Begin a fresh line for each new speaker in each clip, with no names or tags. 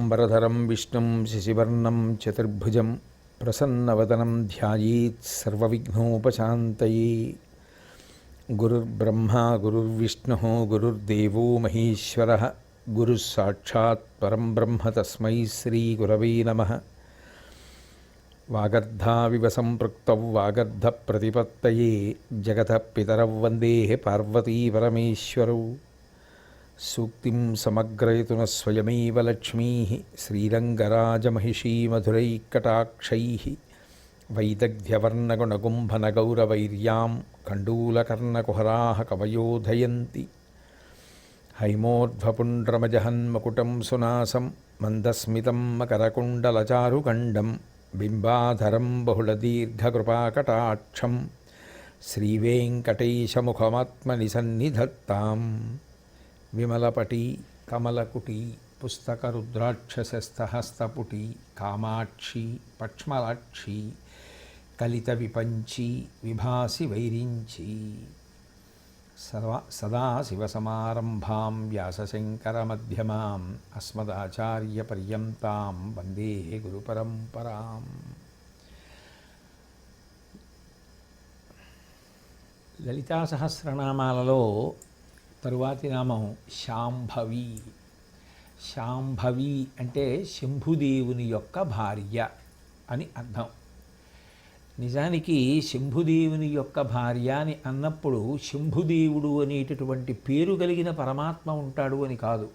శుక్లాంబరధరం విష్ణుం శశివర్ణం చతుర్భుజం ప్రసన్నవదనం ధ్యాయేత్ సర్వవిఘ్నోపశాంతయే. గురుర్బ్రహ్మా గురుర్విష్ణుః గురుర్దేవో మహేశ్వరః గురుః సాక్షాత్ పరం బ్రహ్మ తస్మై శ్రీగురవే నమః. వాగర్ధావివ సంపృక్తౌ వాగర్ధప్రతిపత్తయే జగతః పితరౌ వందే పార్వతీ పరమేశ్వరౌ. సూక్తిం సమగ్రయతున స్వయమేవ లక్ష్మీ శ్రీరంగరాజమహిషీ మధురైకటాక్షైః వైదగ్ధ్యవర్ణగుణగుంభనగౌరవైర్యాం కండూలకర్ణకుహరాः కవయోధయంతి. హైమోర్ధ్వపుండ్రమజహన్మకుటం సునాసం మందస్మితం మకరకుండలచారుగండం బింబాధరం బహుళదీర్ఘకృపాకటాక్షం శ్రీవేంకటేశముఖమాత్మని సన్నిధత్తాం. విమలపటి కమలకుటి పుస్తకరుద్రాక్షసస్థహస్తపుటి కామాక్షి పక్ష్మలాక్షి కలిత విపంచి విభాసి వైరించి. సదాశివసమారంభాం వ్యాసశంకరమధ్యమాం అస్మదాచార్యపర్యంతాం వందే గురుపరంపరాం. లలితా సహస్రనామాలలో తరువాతి నామం శాంభవి. శాంభవి అంటే శంభుదేవుని యొక్క భార్య అని అర్థం. నిజానికి శంభుదేవుని యొక్క భార్య అని అన్నప్పుడు శంభుదేవుడు అనేటటువంటి పేరు కలిగిన పరమాత్మ ఉంటాడు అని కాదు.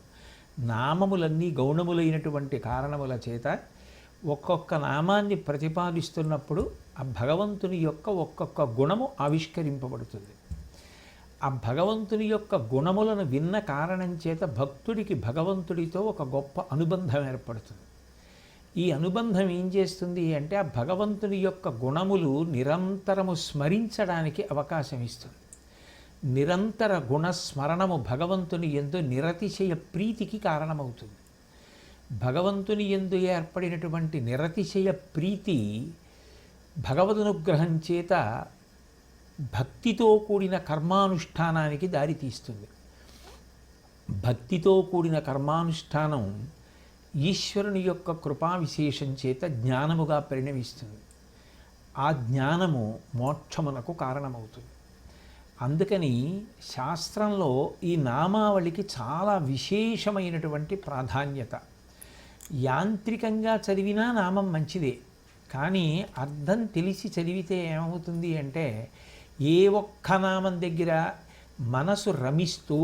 నామములన్నీ గౌణములైనటువంటి కారణముల చేత ఒక్కొక్క నామాన్ని ప్రతిపాదిస్తున్నప్పుడు ఆ భగవంతుని యొక్క ఒక్కొక్క గుణము ఆవిష్కరింపబడుతుంది. ఆ భగవంతుని యొక్క గుణములను విన్న కారణం చేత భక్తుడికి భగవంతుడితో ఒక గొప్ప అనుబంధం ఏర్పడుతుంది. ఈ అనుబంధం ఏం చేస్తుంది అంటే ఆ భగవంతుని యొక్క గుణములు నిరంతరము స్మరించడానికి అవకాశం ఇస్తుంది. నిరంతర గుణస్మరణము భగవంతుని యందు నిరతిశయ ప్రీతికి కారణమవుతుంది. భగవంతుని యందు ఏర్పడినటువంటి నిరతిశయ ప్రీతి భగవదనుగ్రహం చేత భక్తితో కూడిన కర్మానుష్ఠానానికి దారితీస్తుంది. భక్తితో కూడిన కర్మానుష్ఠానం ఈశ్వరుని యొక్క కృపా విశేషం చేత జ్ఞానముగా పరిణమిస్తుంది. ఆ జ్ఞానము మోక్షమునకు కారణమవుతుంది. అందుకని శాస్త్రంలో ఈ నామావళికి చాలా విశేషమైనటువంటి ప్రాధాన్యత. యాంత్రికంగా చదివినా నామం మంచిదే, కానీ అర్థం తెలిసి చదివితే ఏమవుతుంది అంటే ఏ ఒక్క నామం దగ్గర మనసు రమిస్తూ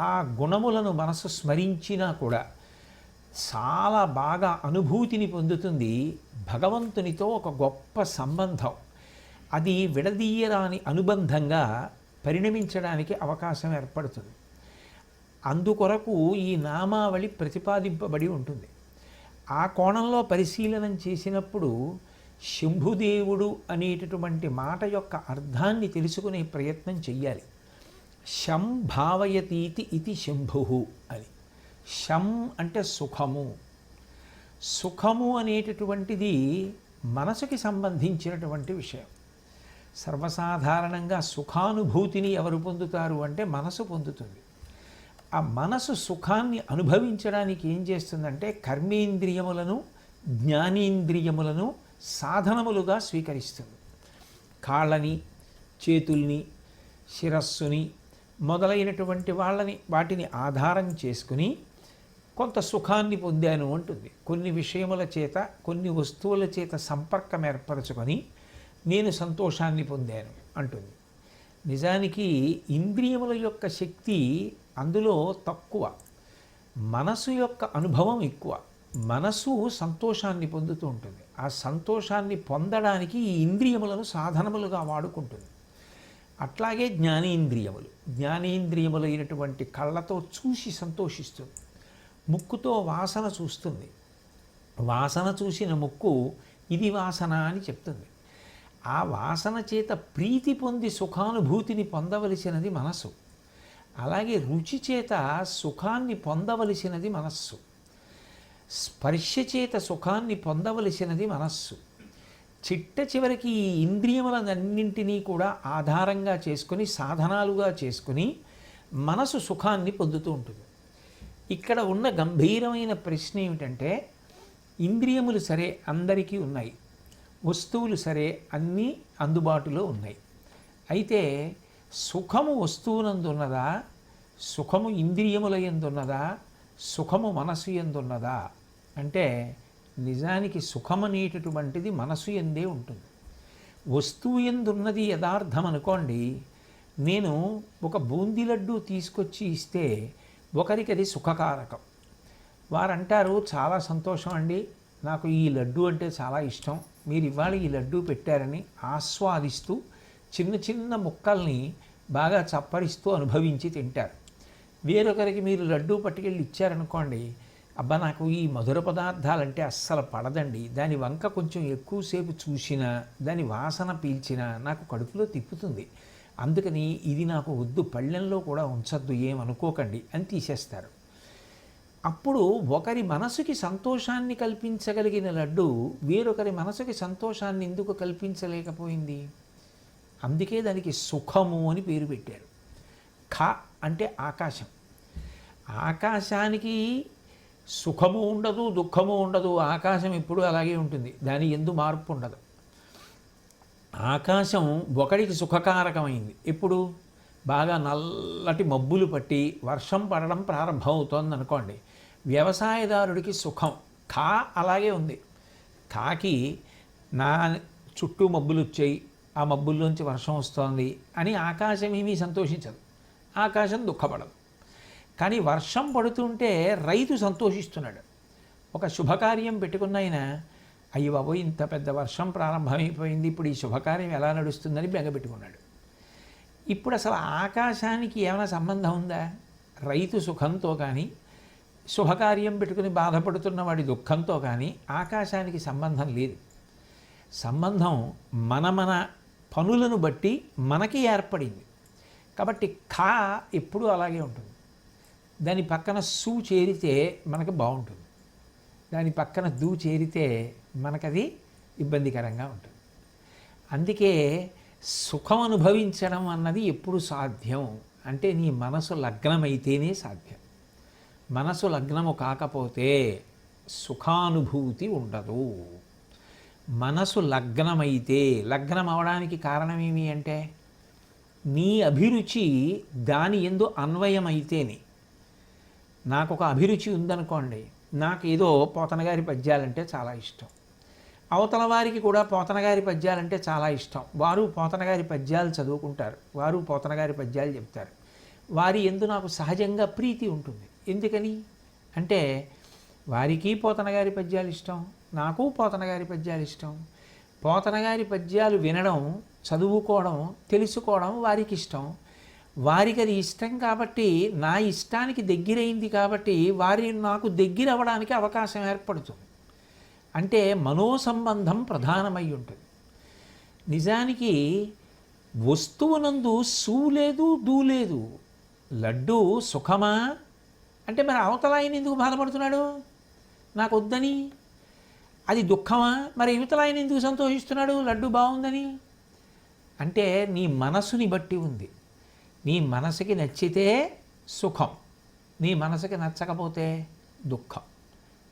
ఆ గుణములను మనసు స్మరించినా కూడా చాలా బాగా అనుభూతిని పొందుతుంది. భగవంతునితో ఒక గొప్ప సంబంధం అది విడదీయరాని అనుబంధంగా పరిణమించడానికి అవకాశం ఏర్పడుతుంది. అందుకొరకు ఈ నామావళి ప్రతిపాదింపబడి ఉంటుంది. ఆ కోణంలో పరిశీలనం చేసినప్పుడు శంభుదేవుడు అనేటటువంటి మాట యొక్క అర్థాన్ని తెలుసుకునే ప్రయత్నం చెయ్యాలి. శం భావయతీతి ఇది శంభు అని. శం అంటే సుఖము. సుఖము అనేటటువంటిది మనసుకి సంబంధించినటువంటి విషయం. సర్వసాధారణంగా సుఖానుభూతిని ఎవరు పొందుతారు అంటే మనసు పొందుతుంది. ఆ మనసు సుఖాన్ని అనుభవించడానికి ఏం చేస్తుందంటే కర్మేంద్రియములను జ్ఞానేంద్రియములను సాధనములుగా స్వీకరిస్తుంది. కాళ్ళని, చేతుల్ని, శిరస్సుని మొదలైనటువంటి వాటిని ఆధారం చేసుకుని కొంత సుఖాన్ని పొందాను అంటుంది. కొన్ని విషయముల చేత, కొన్ని వస్తువుల చేత సంపర్కం ఏర్పరచుకొని నేను సంతోషాన్ని పొందాను అంటుంది. నిజానికి ఇంద్రియముల యొక్క శక్తి అందులో తక్కువ, మనసు యొక్క అనుభవం ఎక్కువ. మనసు సంతోషాన్ని పొందుతూ ఉంటుంది. ఆ సంతోషాన్ని పొందడానికి ఈ ఇంద్రియములను సాధనములుగా వాడుకుంటుంది. అట్లాగే జ్ఞానేంద్రియములైనటువంటి కళ్ళతో చూసి సంతోషిస్తుంది. ముక్కుతో వాసన చూస్తుంది. వాసన చూసిన ముక్కు ఇది వాసన అని చెప్తుంది. ఆ వాసన చేత ప్రీతి పొంది సుఖానుభూతిని పొందవలసినది మనస్సు. అలాగే రుచి చేత సుఖాన్ని పొందవలసినది మనస్సు. స్పర్శ చేత సుఖాన్ని పొందవలసినది మనస్సు. చిట్ట చివరికి ఈ ఇంద్రియములన్నింటినీ కూడా ఆధారంగా చేసుకొని సాధనాలుగా చేసుకుని మనసు సుఖాన్ని పొందుతూ ఉంటుంది. ఇక్కడ ఉన్న గంభీరమైన ప్రశ్న ఏమిటంటే ఇంద్రియములు సరే అందరికీ ఉన్నాయి, వస్తువులు సరే అన్నీ అందుబాటులో ఉన్నాయి. అయితే సుఖము వస్తువునందున్నదా, సుఖము ఇంద్రియముల యందున్నదా, సుఖము మనసు యందున్నదా అంటే నిజానికి సుఖమనేటటువంటిది మనసు యందే ఉంటుంది. వస్తువు యందున్నది యథార్థం అనుకోండి. నేను ఒక బూందీ లడ్డు తీసుకొచ్చి ఇస్తే ఒకరికి అది సుఖకారకం. వారంటారు, చాలా సంతోషం అండి, నాకు ఈ లడ్డు అంటే చాలా ఇష్టం, మీరు ఇవాళ ఈ లడ్డు పెట్టారని ఆస్వాదిస్తూ చిన్న చిన్న ముక్కల్ని బాగా చప్పరిస్తూ అనుభవించి తింటారు. వేరొకరికి మీరు లడ్డు పట్టుకెళ్ళి ఇచ్చారనుకోండి, అబ్బా నాకు ఈ మధుర పదార్థాలంటే అస్సలు పడదండి, దాని వంక కొంచెం ఎక్కువసేపు చూసినా దాని వాసన పీల్చినా నాకు కడుపులో తిప్పుతుంది, అందుకని ఇది నాకు వద్దు, పళ్ళెంలో కూడా ఉంచద్దు, ఏమనుకోకండి అని తీసేస్తారు. అప్పుడు ఒకరి మనసుకి సంతోషాన్ని కల్పించగలిగిన లడ్డు వేరొకరి మనసుకి సంతోషాన్ని ఎందుకు కల్పించలేకపోయింది? అందుకే దానికి సుఖము అని పేరు పెట్టారు. ఖ అంటే ఆకాశం. ఆకాశానికి సుఖము ఉండదు, దుఃఖము ఉండదు. ఆకాశం ఎప్పుడూ అలాగే ఉంటుంది, దాని ఎందు మార్పు ఉండదు. ఆకాశం ఒకడికి సుఖకారకమైంది ఎప్పుడు? బాగా నల్లటి మబ్బులు పట్టి వర్షం పడడం ప్రారంభమవుతోంది అనుకోండి, వ్యవసాయదారుడికి సుఖం. ఖా అలాగే ఉంది. ఖాకి నా చుట్టూ మబ్బులు వచ్చాయి, ఆ మబ్బుల్లోంచి వర్షం వస్తోంది అని ఆకాశం ఏమీ సంతోషించదు, ఆకాశం దుఃఖపడదు. కానీ వర్షం పడుతుంటే రైతు సంతోషిస్తున్నాడు. ఒక శుభకార్యం పెట్టుకున్న ఆయన, అయ్య బాబోయ్ ఇంత పెద్ద వర్షం ప్రారంభమైపోయింది, ఇప్పుడు ఈ శుభకార్యం ఎలా నడుస్తుందని బెంగపెట్టుకున్నాడు. ఇప్పుడు అసలు ఆకాశానికి ఏమైనా సంబంధం ఉందా? రైతు సుఖంతో కానీ, శుభకార్యం పెట్టుకుని బాధపడుతున్న వాడి దుఃఖంతో కానీ ఆకాశానికి సంబంధం లేదు. సంబంధం మన పనులను బట్టి మనకి ఏర్పడింది. కాబట్టి ఖా ఎప్పుడూ అలాగే ఉంటుంది. దాని పక్కన సు చేరితే మనకు బాగుంటుంది, దాని పక్కన దు చేరితే మనకది ఇబ్బందికరంగా ఉంటుంది. అందుకే సుఖం అనుభవించడం అన్నది ఎప్పుడు సాధ్యం అంటే నీ మనసు లగ్నమైతేనే సాధ్యం. మనసు లగ్నము కాకపోతే సుఖానుభూతి ఉండదు. మనసు లగ్నమైతే, లగ్నం అవడానికి కారణమేమి అంటే నీ అభిరుచి దాని యందు అన్వయమైతేనే. నాకు ఒక అభిరుచి ఉందనుకోండి, నాకు ఏదో పోతనగారి పద్యాలంటే చాలా ఇష్టం, అవతల వారికి కూడా పోతనగారి పద్యాలంటే చాలా ఇష్టం. వారు పోతనగారి పద్యాలు చదువుకుంటారు, వారు పోతనగారి పద్యాలు చెప్తారు. వారి యందు నాకు సహజంగా ప్రీతి ఉంటుంది. ఎందుకని అంటే వారికి పోతనగారి పద్యాలు ఇష్టం, నాకు పోతనగారి పద్యాలు ఇష్టం. పోతనగారి పద్యాలు వినడం, చదువుకోవడం, తెలుసుకోవడం వారికి ఇష్టం. వారికి అది ఇష్టం కాబట్టి, నా ఇష్టానికి దగ్గరైంది కాబట్టి వారి నాకు దగ్గర అవ్వడానికి అవకాశం ఏర్పడుతుంది. అంటే మనోసంబంధం ప్రధానమై ఉంటుంది. నిజానికి వస్తువునందు సూ లేదు, దూ లేదు. లడ్డు సుఖమా అంటే మరి అవతల ఆయన ఎందుకు బాధపడుతున్నాడు నాకు వద్దని? అది దుఃఖమా? మరి యువతల ఆయన ఎందుకు సంతోషిస్తున్నాడు లడ్డు బాగుందని? అంటే నీ మనసుని బట్టి ఉంది. నీ మనసుకి నచ్చితే సుఖం, నీ మనసుకి నచ్చకపోతే దుఃఖం.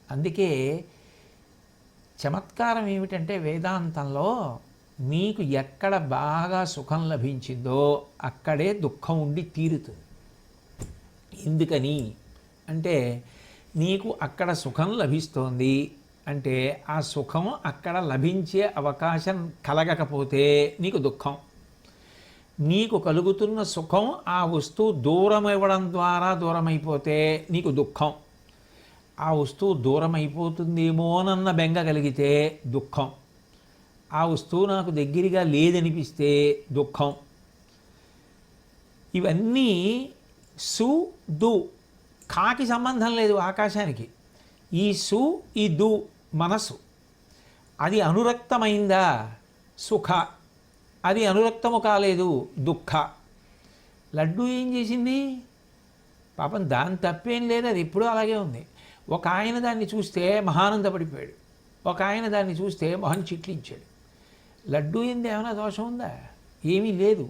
అందుకే చమత్కారం ఏమిటంటే వేదాంతంలో నీకు ఎక్కడ బాగా సుఖం లభించిందో అక్కడే దుఃఖం ఉండి తీరుతుంది. ఎందుకని అంటే నీకు అక్కడ సుఖం లభిస్తోంది అంటే ఆ సుఖం అక్కడ లభించే అవకాశం కలగకపోతే నీకు దుఃఖం. నీకు కలుగుతున్న సుఖం ఆ వస్తువు దూరం ఇవ్వడం ద్వారా దూరమైపోతే నీకు దుఃఖం. ఆ వస్తువు దూరం అయిపోతుందేమోనన్న బెంగ కలిగితే దుఃఖం. ఆ వస్తువు నాకు దగ్గరగా లేదనిపిస్తే దుఃఖం. ఇవన్నీ సు దు, కాకి సంబంధం లేదు ఆకాశానికి. ఈ సు ఈ దు మనసు, అది అనురక్తమైందా సుఖ, అది అనురక్తము కాలేదు దుఃఖ. లడ్డు ఏం చేసింది పాపం, దాని తప్పేం లేదు, అది ఎప్పుడూ అలాగే ఉంది. ఒక ఆయన దాన్ని చూస్తే మహానందపడిపోయాడు, ఒక ఆయన దాన్ని చూస్తే మొహం చిట్లించాడు. లడ్డు ఏంది ఏమైనా దోషం ఉందా? ఏమీ లేదు.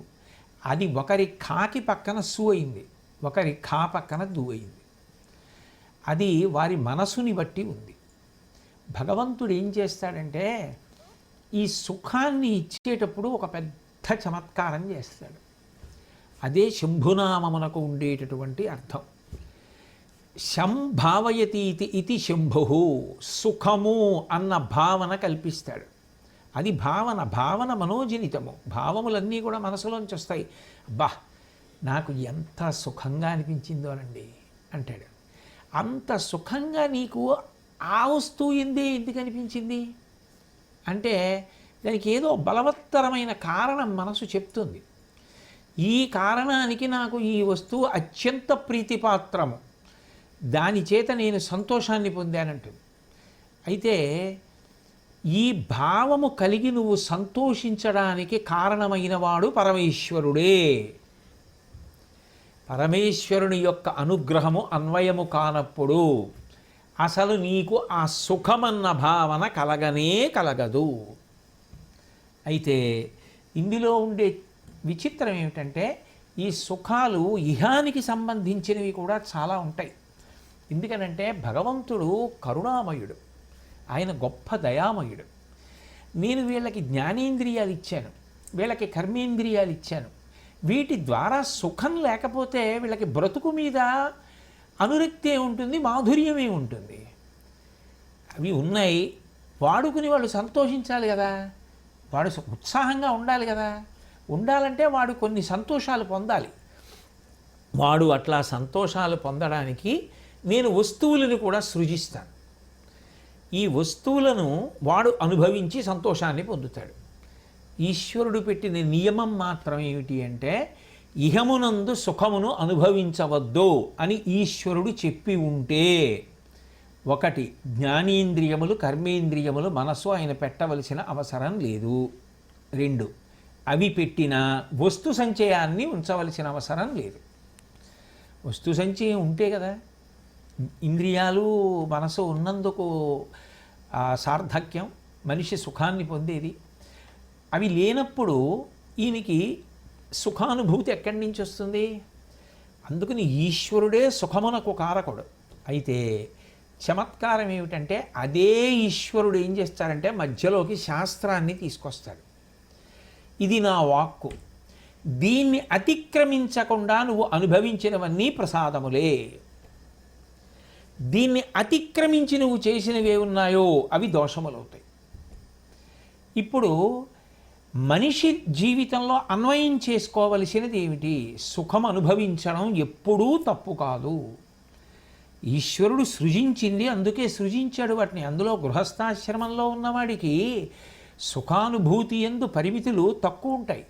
అది ఒకరి ఖాకి పక్కన సు అయింది, ఒకరి ఖా పక్కన దు అయింది. అది వారి మనసుని బట్టి ఉంది. భగవంతుడు ఏం చేస్తాడంటే ఈ సుఖాన్ని ఇచ్చేటప్పుడు ఒక పెద్ద చమత్కారం చేస్తాడు. అదే శంభునామమునకు ఉండేటటువంటి అర్థం. శం భావయతీతి ఇది శంభు, సుఖము అన్న భావన కల్పిస్తాడు. అది భావన మనోజనితము. భావములన్నీ కూడా మనసులోంచి వస్తాయి. అబ్బా నాకు ఎంత సుఖంగా అనిపించిందో అనండి అంటాడు. అంత సుఖంగా నీకు ఆ వస్తువు ఎందుకు అనిపించింది అంటే దానికి ఏదో బలవత్తరమైన కారణం మనసు చెప్తుంది. ఈ కారణానికి నాకు ఈ వస్తువు అత్యంత ప్రీతిపాత్రము, దాని చేత నేను సంతోషాన్ని పొందానంటుంది. అయితే ఈ భావము కలిగి నువ్వు సంతోషించడానికి కారణమైన వాడు పరమేశ్వరుడే. పరమేశ్వరుని యొక్క అనుగ్రహము అన్వయము కానప్పుడు అసలు నీకు ఆ సుఖమన్న భావన కలగదు. అయితే ఇందులో ఉండే విచిత్రం ఏమిటంటే ఈ సుఖాలు ఇహానికి సంబంధించినవి కూడా చాలా ఉంటాయి. ఎందుకనంటే భగవంతుడు కరుణామయుడు, ఆయన గొప్ప దయామయుడు. నేను వీళ్ళకి జ్ఞానేంద్రియాలు ఇచ్చాను, వీళ్ళకి కర్మేంద్రియాలు ఇచ్చాను, వీటి ద్వారా సుఖం లేకపోతే వీళ్ళకి బ్రతుకు మీద అనురక్తే ఉంటుంది, మాధుర్యమే ఉంటుంది. అవి ఉన్నాయి, వాడుకుని వాళ్ళు సంతోషించాలి కదా, వాడు ఉత్సాహంగా ఉండాలి కదా. ఉండాలంటే వాడు కొన్ని సంతోషాలు పొందాలి. వాడు అట్లా సంతోషాలు పొందడానికి నేను వస్తువులను కూడా సృజిస్తాను. ఈ వస్తువులను వాడు అనుభవించి సంతోషాన్ని పొందుతాడు. ఈశ్వరుడు పెట్టిన నియమం మాత్రం ఏమిటి అంటే ఇహమునందు సుఖమును అనుభవించవద్దు అని ఈశ్వరుడు చెప్పి ఉంటే, ఒకటి జ్ఞానేంద్రియములు కర్మేంద్రియములు మనసు ఆయన పెట్టవలసిన అవసరం లేదు. రెండు, అవి పెట్టిన వస్తు సంచయాన్ని ఉంచవలసిన అవసరం లేదు. వస్తు సంచయం ఉంటే కదా ఇంద్రియాలు మనసు ఉన్నందుకు సార్థక్యం, మనిషి సుఖాన్ని పొందేది. అవి లేనప్పుడు ఈయనకి సుఖానుభూతి ఎక్కడి నుంచి వస్తుంది? అందుకని ఈశ్వరుడే సుఖమునకు కారకుడు. అయితే చమత్కారం ఏమిటంటే అదే ఈశ్వరుడు ఏం చేస్తాడంటే మధ్యలోకి శాస్త్రాన్ని తీసుకొస్తాడు. ఇది నా వాక్కు, దీన్ని అతిక్రమించకుండా నువ్వు అనుభవించినవన్నీ ప్రసాదములే, దీన్ని అతిక్రమించి నువ్వు చేసినవి ఉన్నాయో అవి దోషములవుతాయి. ఇప్పుడు మనిషి జీవితంలో అన్వయం చేసుకోవలసినది ఏమిటి? సుఖం అనుభవించడం ఎప్పుడూ తప్పు కాదు. ఈశ్వరుడు సృజించింది, అందుకే సృజించాడు వాటిని. అందులో గృహస్థాశ్రమంలో ఉన్నవాడికి సుఖానుభూతి యందు పరిమితులు తక్కువ ఉంటాయి.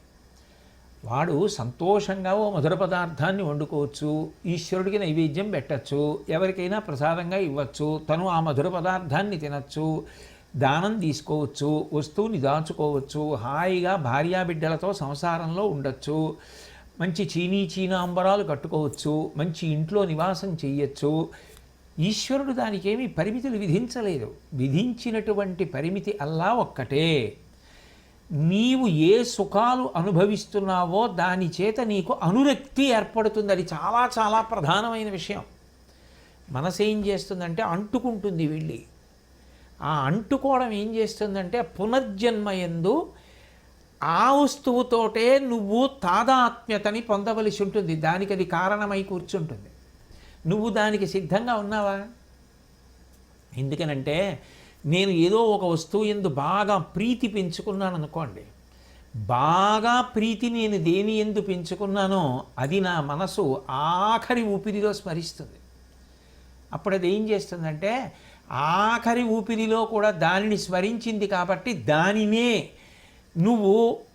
వాడు సంతోషంగా ఓ మధుర పదార్థాన్ని వండుకోవచ్చు, ఈశ్వరుడికి నైవేద్యం పెట్టచ్చు, ఎవరికైనా ప్రసాదంగా ఇవ్వచ్చు, తను ఆ మధుర పదార్థాన్ని తినచ్చు, దానం తీసుకోవచ్చు, వస్తువుని దాచుకోవచ్చు, హాయిగా భార్యాబిడ్డలతో సంసారంలో ఉండొచ్చు, మంచి చీనాంబరాలు కట్టుకోవచ్చు, మంచి ఇంట్లో నివాసం చేయొచ్చు. ఈశ్వరుడు దానికి ఏమీ పరిమితులు విధించలేదు. విధించినటువంటి పరిమితి అల్లా ఒక్కటే. నీవు ఏ సుఖాలు అనుభవిస్తున్నావో దాని చేత నీకు అనురక్తి ఏర్పడుతుంది. అది చాలా చాలా ప్రధానమైన విషయం. మనసు ఏం చేస్తుందంటే అంటుకుంటుంది వెళ్ళి. ఆ అంటుకోవడం ఏం చేస్తుందంటే పునర్జన్మయందు ఆ వస్తువుతోటే నువ్వు తాదాత్మ్యతని పొందవలసి ఉంటుంది. దానికి అది కారణమై కూర్చుంటుంది. నువ్వు దానికి సిద్ధంగా ఉన్నావా? ఎందుకనంటే నేను ఏదో ఒక వస్తువు యందు బాగా ప్రీతి పెంచుకున్నాను అనుకోండి, బాగా ప్రీతి నేను దేని యందు పెంచుకున్నానో అది నా మనసు ఆఖరి ఊపిరిలో స్మరిస్తుంది. అప్పుడు అది ఏం చేస్తుందంటే ఆఖరి ఊపిరిలో కూడా దానిని స్మరించింది కాబట్టి దానినే నువ్వు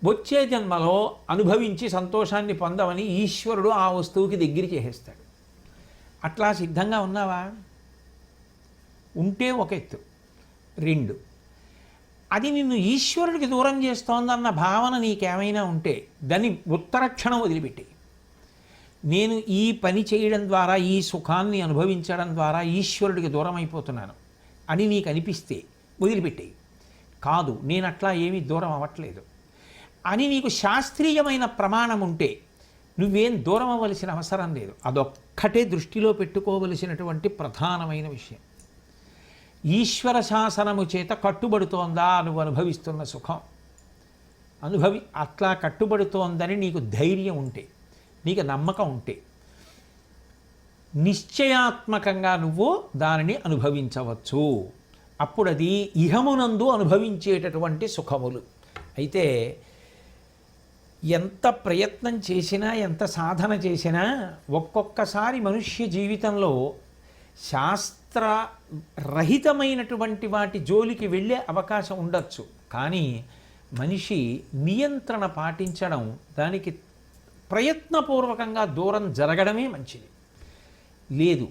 వచ్చే జన్మలో అనుభవించి సంతోషాన్ని పొందవని ఈశ్వరుడు ఆ వస్తువుకి దగ్గర చేసేస్తాడు. అట్లా సిద్ధంగా ఉన్నావా? ఉంటే ఒక ఎత్తు. రెండు, అది నిన్ను ఈశ్వరుడికి దూరం చేస్తోందన్న భావన నీకేమైనా ఉంటే దాన్ని ఉత్తరక్షణం వదిలిపెట్టి, నేను ఈ పని చేయడం ద్వారా ఈ సుఖాన్ని అనుభవించడం ద్వారా ఈశ్వరుడికి దూరం అయిపోతున్నాను అని నీకు అనిపిస్తే వదిలిపెట్టేయి. కాదు, నేను అట్లా ఏమీ దూరం అవ్వట్లేదు అని నీకు శాస్త్రీయమైన ప్రమాణం ఉంటే నువ్వేం దూరం అవ్వవలసిన అవసరం లేదు. అదొక్కటే దృష్టిలో పెట్టుకోవలసినటువంటి ప్రధానమైన విషయం. ఈశ్వర శాసనము చేత కట్టుబడుతోందా నువ్వు అనుభవిస్తున్న సుఖం? అట్లా కట్టుబడుతోందని నీకు ధైర్యం ఉంటే, నీకు నమ్మకం ఉంటే, నిశ్చయాత్మకంగా నువ్వు దానిని అనుభవించవచ్చు. అప్పుడు అది ఇహమునందు అనుభవించేటటువంటి సుఖములు. అయితే ఎంత ప్రయత్నం చేసినా, ఎంత సాధన చేసినా, ఒక్కొక్కసారి మనుష్య జీవితంలో శాస్త్రరహితమైనటువంటి వాటి జోలికి వెళ్ళే అవకాశం ఉండొచ్చు. కానీ మనిషి నియంత్రణ పాటించడం, దానికి ప్రయత్నపూర్వకంగా దూరం జరగడమే మంచిది. లేదు,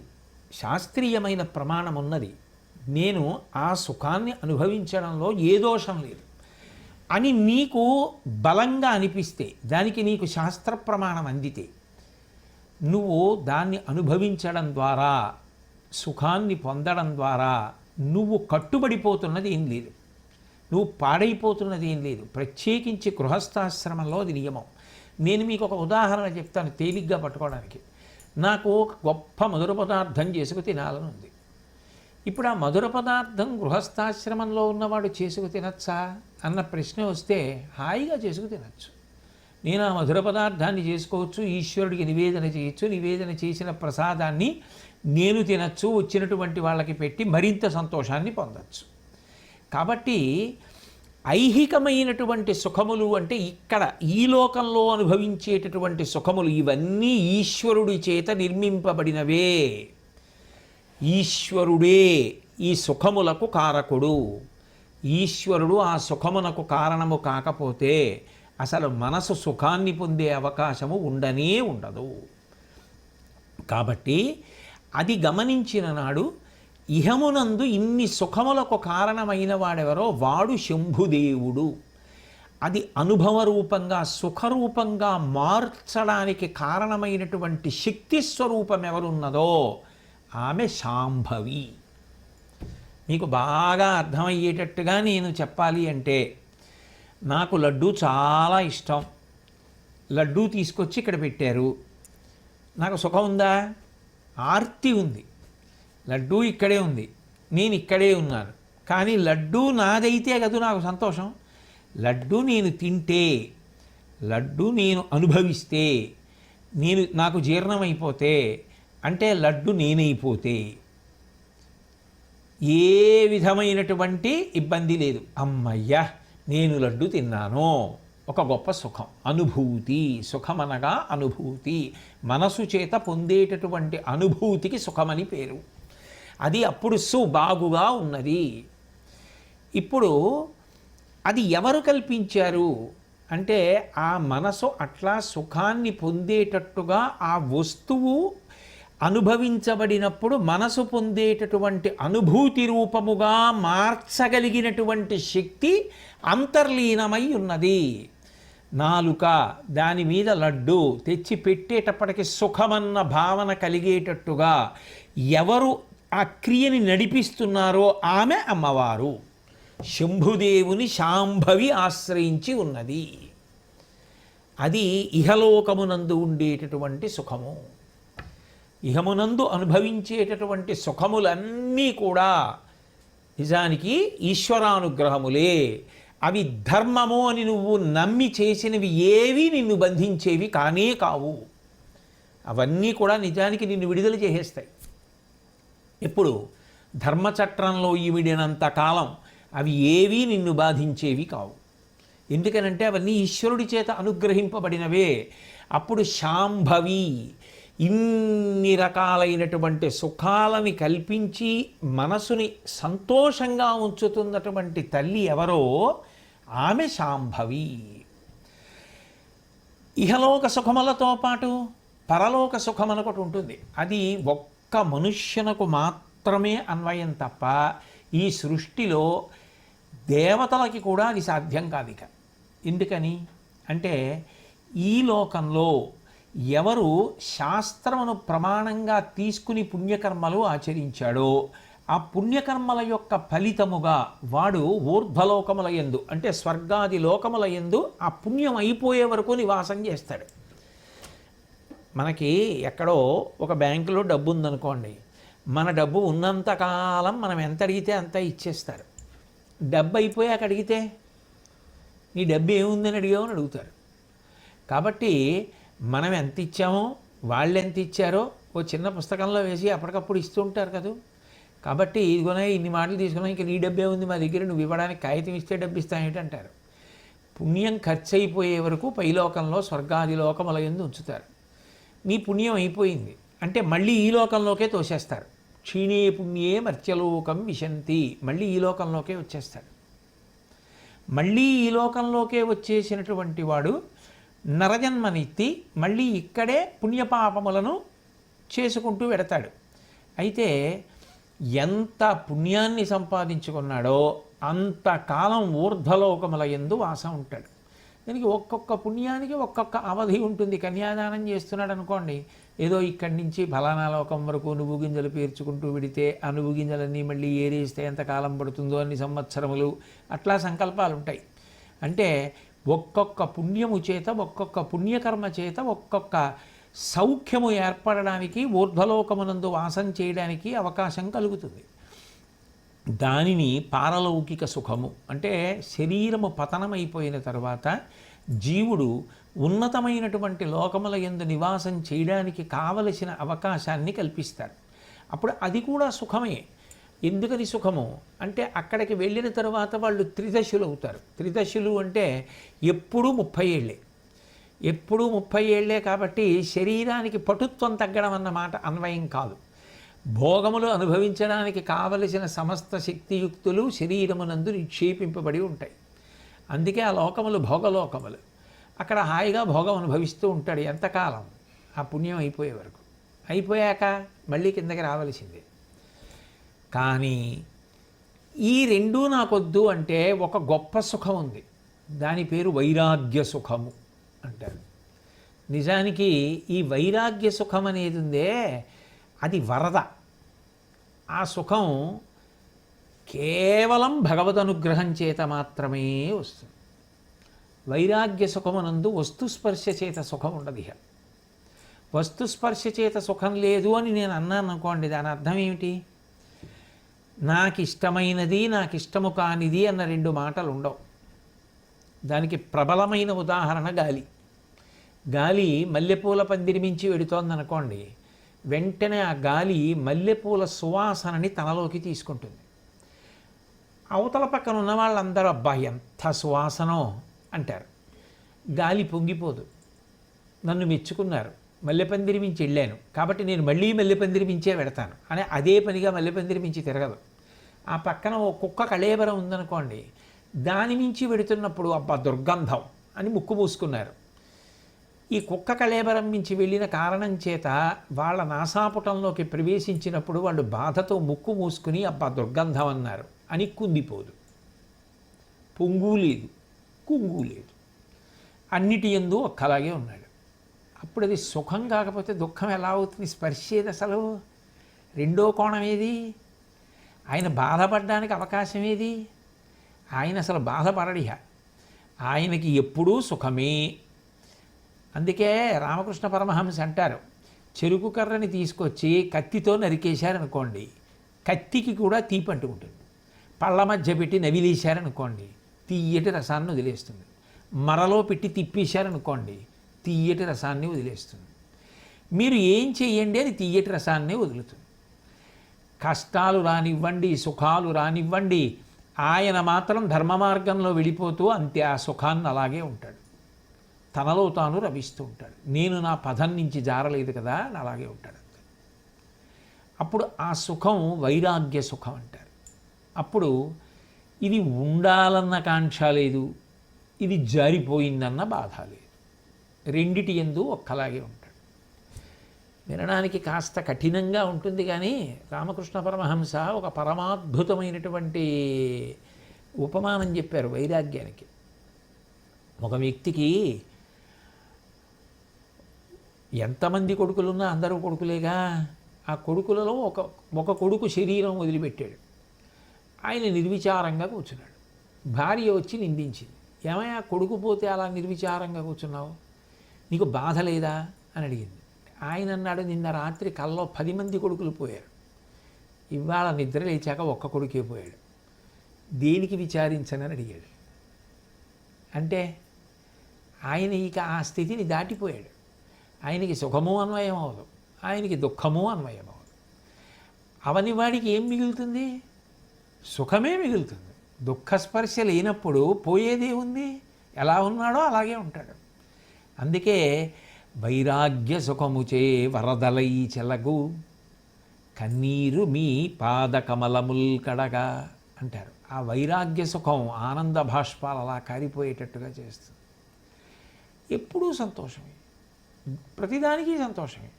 శాస్త్రీయమైన ప్రమాణం ఉన్నది, నేను ఆ సుఖాన్ని అనుభవించడంలో ఏ దోషం లేదు అని నీకు బలంగా అనిపిస్తే, దానికి నీకు శాస్త్ర ప్రమాణం అందితే, నువ్వు దాన్ని అనుభవించడం ద్వారా, సుఖాన్ని పొందడం ద్వారా నువ్వు కట్టుబడిపోతున్నది ఏం లేదు, నువ్వు పాడైపోతున్నది ఏం లేదు. ప్రత్యేకించి గృహస్థాశ్రమంలో అది నియమం. నేను మీకు ఒక ఉదాహరణ చెప్తాను తేలిగ్గా పట్టుకోవడానికి. నాకు ఒక గొప్ప మధుర పదార్థం చేసుకు తినాలని ఉంది. ఇప్పుడు ఆ మధుర పదార్థం గృహస్థాశ్రమంలో ఉన్నవాడు చేసుకు తినచ్చా అన్న ప్రశ్న వస్తే హాయిగా చేసుకు తినచ్చు. నేను ఆ మధుర పదార్థాన్ని చేసుకోవచ్చు, ఈశ్వరుడికి నివేదన చేయొచ్చు, నివేదన చేసిన ప్రసాదాన్ని నేను తినచ్చు, వచ్చినటువంటి వాళ్ళకి పెట్టి మరింత సంతోషాన్ని పొందవచ్చు. కాబట్టి ఐహికమైనటువంటి సుఖములు అంటే ఇక్కడ ఈ లోకంలో అనుభవించేటటువంటి సుఖములు ఇవన్నీ ఈశ్వరుడి చేత నిర్మింపబడినవే. ఈశ్వరుడే ఈ సుఖములకు కారకుడు. ఈశ్వరుడు ఆ సుఖమునకు కారణము కాకపోతే అసలు మనసు సుఖాన్ని పొందే అవకాశము ఉండనే ఉండదు. కాబట్టి అది గమనించిన నాడు ఇహమునందు ఇన్ని సుఖములకు కారణమైన వాడెవరో వాడు శంభుదేవుడు. అది అనుభవ రూపంగా, సుఖరూపంగా మార్చడానికి కారణమైనటువంటి శక్తి స్వరూపం ఎవరున్నదో ఆమె శాంభవి. మీకు బాగా అర్థమయ్యేటట్టుగా నేను చెప్పాలి అంటే, నాకు లడ్డూ చాలా ఇష్టం, లడ్డూ తీసుకొచ్చి ఇక్కడ పెట్టారు, నాకు సుఖం ఉందా? ఆర్తి ఉంది. లడ్డూ ఇక్కడే ఉంది, నేను ఇక్కడే ఉన్నాను, కానీ లడ్డూ నాదైతే కదా నాకు సంతోషం. లడ్డూ నేను తింటే, లడ్డూ నేను అనుభవిస్తే, నాకు జీర్ణమైపోతే, అంటే లడ్డు నేనైపోతే ఏ విధమైనటువంటి ఇబ్బంది లేదు. అమ్మయ్యా నేను లడ్డు తిన్నాను, ఒక గొప్ప సుఖం, అనుభూతి. సుఖమనగా అనుభూతి, మనసు చేత పొందేటటువంటి అనుభూతికి సుఖమని పేరు. అది అప్పుడు బాగుగా ఉన్నది. ఇప్పుడు అది ఎవరు కల్పించారు అంటే, ఆ మనసు అట్లా సుఖాన్ని పొందేటట్టుగా ఆ వస్తువు అనుభవించబడినప్పుడు మనసు పొందేటటువంటి అనుభూతి రూపముగా మార్చగలిగినటువంటి శక్తి అంతర్లీనమై ఉన్నది. నాలుక, దాని మీద లడ్డు తెచ్చి పెట్టేటప్పటికి సుఖమన్న భావన కలిగేటట్టుగా ఎవరు ఆ క్రియని నడిపిస్తున్నారో ఆమె అమ్మవారు. శంభుదేవుని శాంభవి ఆశ్రయించి ఉన్నది. అది ఇహలోకమునందు ఉండేటటువంటి సుఖము. ఇహమునందు అనుభవించేటటువంటి సుఖములన్నీ కూడా నిజానికి ఈశ్వరానుగ్రహములే. అవి ధర్మము అని నువ్వు నమ్మి చేసినవి ఏవి నిన్ను బంధించేవి కానే కావు. అవన్నీ కూడా నిజానికి నిన్ను విడుదల చేసేస్తాయి. ఎప్పుడు ధర్మచట్రంలో ఈవిడినంత కాలం అవి ఏవీ నిన్ను బాధించేవి కావు. ఎందుకనంటే అవన్నీ ఈశ్వరుడి చేత అనుగ్రహింపబడినవే. అప్పుడు శాంభవి ఇన్ని రకాలైనటువంటి సుఖాలని కల్పించి మనసుని సంతోషంగా ఉంచుతున్నటువంటి తల్లి ఎవరో ఆమె శాంభవి. ఇహలోక సుఖములతో పాటు పరలోక సుఖం ఒకటి ఉంటుంది. అది ఒక్క మనుష్యునకు మాత్రమే అన్వయం తప్ప ఈ సృష్టిలో దేవతలకి కూడా అది సాధ్యం కాదు. ఇక ఎందుకని అంటే, ఈ లోకంలో ఎవరు శాస్త్రమును ప్రమాణంగా తీసుకుని పుణ్యకర్మలు ఆచరించాడో ఆ పుణ్యకర్మల యొక్క ఫలితముగా వాడు ఊర్ధ్వలోకముల యందు, అంటే స్వర్గాది లోకముల యందు ఆ పుణ్యం అయిపోయే వరకు నివాసం చేస్తాడు. మనకి ఎక్కడో ఒక బ్యాంకులో డబ్బు ఉందనుకోండి, మన డబ్బు ఉన్నంతకాలం మనం ఎంత అడిగితే అంత ఇచ్చేస్తారు. డబ్బు అయిపోయాక అడిగితే నీ డబ్బు ఏముందని అడిగావు అని అడుగుతారు. కాబట్టి మనం ఎంత ఇచ్చామో వాళ్ళు ఎంత ఇచ్చారో ఓ చిన్న పుస్తకంలో వేసి అప్పటికప్పుడు ఇస్తూ ఉంటారు కదా. కాబట్టి ఇదిగోనే ఇన్ని మాటలు తీసుకున్నా, ఇంకా నీ డబ్బే ఉంది మా దగ్గర, నువ్వు ఇవ్వడానికి కాగితం ఇస్తే డబ్బు ఇస్తానేంటంటారు. పుణ్యం ఖర్చు అయిపోయే వరకు పైలోకంలో స్వర్గాది లోకముల యందు ఉంచుతారు. నీ పుణ్యం అయిపోయింది అంటే మళ్ళీ ఈ లోకంలోకే తోసేస్తారు. క్షీణే పుణ్యే మర్త్యలోకం విశంతి, మళ్ళీ ఈ లోకంలోకే వచ్చేస్తాడు. మళ్ళీ ఈ లోకంలోకే వచ్చేసినటువంటి వాడు నరజన్మనెత్తి మళ్ళీ ఇక్కడే పుణ్యపాపములను చేసుకుంటూ వెడతాడు. అయితే ఎంత పుణ్యాన్ని సంపాదించుకున్నాడో అంతకాలం ఊర్ధ్వలోకముల యందు వాసం ఉంటాడు. దీనికి ఒక్కొక్క పుణ్యానికి ఒక్కొక్క అవధి ఉంటుంది. కన్యాదానం చేస్తున్నాడు అనుకోండి, ఏదో ఇక్కడి నుంచి ఫలానా లోకం వరకు నువ్వు గింజలు పేర్చుకుంటూ విడితే ఆ నువ్వు గింజలన్నీ మళ్ళీ ఏరేస్తే ఎంతకాలం పడుతుందో అన్ని సంవత్సరములు, అట్లా సంకల్పాలు ఉంటాయి. అంటే ఒక్కొక్క పుణ్యము చేత, ఒక్కొక్క పుణ్యకర్మ చేత ఒక్కొక్క సౌఖ్యము ఏర్పడడానికి, ఊర్ధ్వలోకమునందు వాసం చేయడానికి అవకాశం కలుగుతుంది. దానిని పారలౌకిక సుఖము అంటే శరీరము పతనమైపోయిన తర్వాత జీవుడు ఉన్నతమైనటువంటి లోకముల యందు నివాసం చేయడానికి కావలసిన అవకాశాన్ని కల్పిస్తారు. అప్పుడు అది కూడా సుఖమే. ఎందుకని సుఖము అంటే అక్కడికి వెళ్ళిన తర్వాత వాళ్ళు త్రిదశులు అవుతారు. త్రిదశులు అంటే ఎప్పుడూ 30 ఏళ్ళే, ఎప్పుడూ 30 ఏళ్ళే. కాబట్టి శరీరానికి పటుత్వం తగ్గడం అన్న మాట అన్వయం కాదు. భోగములు అనుభవించడానికి కావలసిన సమస్త శక్తియుక్తులు శరీరమునందు నిక్షేపింపబడి ఉంటాయి. అందుకే ఆ లోకములు భోగలోకములు. అక్కడ హాయిగా భోగం అనుభవిస్తూ ఉంటాడు ఎంతకాలం, ఆ పుణ్యం అయిపోయే వరకు. అయిపోయాక మళ్ళీ కిందకి రావలసిందే. కానీ ఈ రెండూ నాకొద్దు అంటే ఒక గొప్ప సుఖం ఉంది, దాని పేరు వైరాగ్య సుఖము అంటారు. నిజానికి ఈ వైరాగ్య సుఖం అనేది ఉందే, అది వరద. ఆ సుఖం కేవలం భగవదనుగ్రహం చేత మాత్రమే వస్తుంది. వైరాగ్య సుఖమునందు వస్తుస్పర్శ చేత సుఖం ఉండదు. ఇక వస్తుస్పర్శ చేత సుఖం లేదు అని నేను అన్నాను అనుకోండి, దాని అర్థం ఏమిటి? నాకు ఇష్టమైనది, నాకు ఇష్టము కానిది అన్న 2 మాటలు ఉండవు. దానికి ప్రబలమైన ఉదాహరణ గాలి. గాలి మల్లెపూల పందిరి మించి వెడుతోందనుకోండి, వెంటనే ఆ గాలి మల్లెపూల సువాసనని తనలోకి తీసుకుంటుంది. అవతల పక్కన ఉన్న వాళ్ళందరూ అబ్బా ఎంత సువాసనో అంటారు. గాలి పొంగిపోదు. నన్ను మెచ్చుకున్నారు, మల్లెపందిరి మించి వెళ్ళాను కాబట్టి నేను మళ్ళీ మల్లెపందిరి మించే వెడతాను అని అదే పనిగా మల్లెపందిరి మించి తిరగదు. ఆ పక్కన ఓ కుక్క కళేబరం ఉందనుకోండి, దాని మించి వెడుతున్నప్పుడు అబ్బా దుర్గంధం అని ముక్కు మూసుకున్నారు. ఈ కుక్క కళేబరం మించి వెళ్ళిన కారణం చేత వాళ్ళ నాసాపుటంలోకి ప్రవేశించినప్పుడు వాళ్ళు బాధతో ముక్కు మూసుకుని అబ్బా దుర్గంధం అన్నారు అని కుందిపోదు. పొంగు లేదు, కుంగు లేదు, అన్నిటి యందు ఒక్కలాగే ఉన్నాడు. అప్పుడు అది సుఖం కాకపోతే దుఃఖం ఎలా అవుతుంది? స్పర్శేది అసలు. రెండో కోణం ఏది? ఆయన బాధపడడానికి అవకాశం ఏది? ఆయన అసలు బాధపడడిహ, ఆయనకి ఎప్పుడూ సుఖమే. అందుకే రామకృష్ణ పరమహంస అంటారు, చెరుకు కర్రని తీసుకొచ్చి కత్తితో నరికేశారనుకోండి, కత్తికి కూడా తీపి అంటుకుంటుంది. పళ్ళ మధ్య పెట్టి నవిలేశారనుకోండి, తీయటి రసాన్ని వదిలేస్తుంది. మరలో పెట్టి తిప్పేశారనుకోండి, తీయటి రసాన్ని వదిలేస్తుంది. మీరు ఏం చెయ్యండి అది తీయటి రసాన్నే వదులుతుంది. కష్టాలు రానివ్వండి, సుఖాలు రానివ్వండి, ఆయన మాత్రం ధర్మ మార్గంలో వెళ్ళిపోతూ అంతే ఆ సుఖాన్ని అలాగే ఉంటాడు. తనలో తాను రవిస్తూ ఉంటాడు. నేను నా పదం నుంచి జారలేదు కదా అని అలాగే ఉంటాడు. అప్పుడు ఆ సుఖం వైరాగ్య సుఖం అంటారు. అప్పుడు ఇది ఉండాలన్న కాంక్ష లేదు, ఇది జారిపోయిందన్న బాధ లేదు. రెండిటి యందు ఒక్కలాగే ఉంటాడు. వినడానికి కాస్త కఠినంగా ఉంటుంది కానీ రామకృష్ణ పరమహంస ఒక పరమాద్భుతమైనటువంటి ఉపమానం చెప్పారు వైరాగ్యానికి. ఒక వ్యక్తికి ఎంతమంది కొడుకులున్నా అందరూ కొడుకులేగా. ఆ కొడుకులలో ఒక కొడుకు శరీరం వదిలిపెట్టాడు. ఆయన నిర్విచారంగా కూర్చున్నాడు. భార్య వచ్చి నిందించింది, ఏమయ్యా కొడుకు పోతే అలా నిర్విచారంగా కూర్చున్నావు, నీకు బాధ లేదా అని అడిగింది. ఆయన అన్నాడు, నిన్న రాత్రి కల్లో 10 మంది కొడుకులు పోయారు, ఇవాళ నిద్ర లేచాక ఒక్క కొడుకే పోయాడు. దేనికి విచారించనని అడిగాడు. అంటే ఆయన ఇక ఆ స్థితిని దాటిపోయాడు. ఆయనకి సుఖము అన్వయం అవ్వదు, ఆయనకి దుఃఖము అన్వయం అవ్వదు. అవని వాడికి ఏం మిగులుతుంది? సుఖమే మిగులుతుంది. దుఃఖస్పర్శ లేనప్పుడు పోయేదే ఉంది. ఎలా ఉన్నాడో అలాగే ఉంటాడు. అందుకే వైరాగ్య సుఖముచే వరదలై చెలగు కన్నీరు మీ పాదకమలముల్ కడగా అంటారు. ఆ వైరాగ్య సుఖం ఆనంద భాష్పాలు అలా కారిపోయేటట్టుగా చేస్తుంది. ఎప్పుడూ సంతోషమే, ప్రతిదానికి సంతోషమే.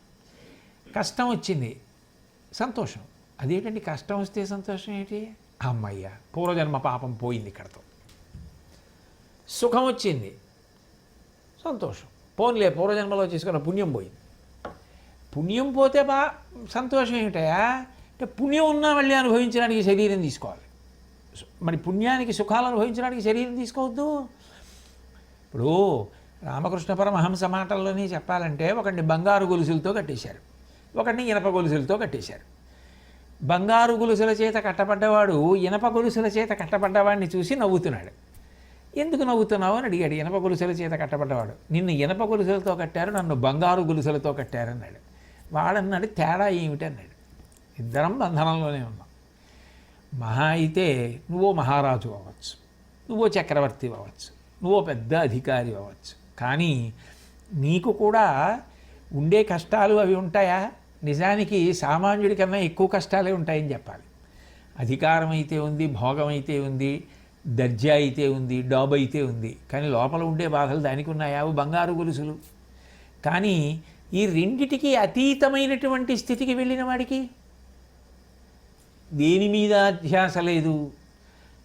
కష్టం వచ్చింది, సంతోషం. అదేంటండి కష్టం వస్తే సంతోషం ఏంటి? అమ్మయ్య పూర్వజన్మ పాపం పోయింది ఇక్కడతో. సుఖం వచ్చింది, సంతోషం. పోన్లే పూర్వజన్మలో చేసుకున్న పుణ్యం పోయింది. పుణ్యం పోతే సంతోషం ఏమిటయా అంటే పుణ్యం ఉన్నా మళ్ళీ అనుభవించడానికి శరీరం తీసుకోవాలి. మరి పుణ్యానికి సుఖాలు అనుభవించడానికి శరీరం తీసుకోవద్దు. ఇప్పుడు రామకృష్ణ పరమహంస మాటల్లోనే చెప్పాలంటే ఒకడిని బంగారు గొలుసులతో కట్టేశారు, ఒకడిని ఇనప గొలుసులతో కట్టేశారు. బంగారు గొలుసుల చేత కట్టబడ్డవాడు ఇనప గొలుసుల చేత కట్టబడ్డవాడిని చూసి నవ్వుతున్నాడు. ఎందుకు నవ్వుతున్నావు అని అడిగాడు. ఇనప గొలుసుల చేత కట్టబడ్డవాడు. నిన్ను ఇనప గొలుసులతో కట్టారు, నన్ను బంగారు గొలుసులతో కట్టారన్నాడు. వాడన్నాడు తేడా ఏమిటి అన్నాడు. ఇద్దరం బంధనంలోనే ఉన్నాం. మహా అయితే నువ్వో మహారాజు అవ్వచ్చు, నువ్వో చక్రవర్తి అవ్వచ్చు, నువ్వో పెద్ద అధికారి అవ్వచ్చు. కానీ నీకు కూడా ఉండే కష్టాలు అవి ఉంటాయా? నిజానికి సామాన్యుడి కన్నా ఎక్కువ కష్టాలే ఉంటాయని చెప్పాలి. అధికారం అయితే ఉంది, భోగం అయితే ఉంది, దర్జా అయితే ఉంది, డాబ్ అయితే ఉంది. కానీ లోపల ఉండే బాధలు దానికి ఉన్నాయా? బంగారు గొలుసులు. కానీ ఈ రెండిటికి అతీతమైనటువంటి స్థితికి వెళ్ళిన వాడికి దేని మీద ధ్యాస లేదు.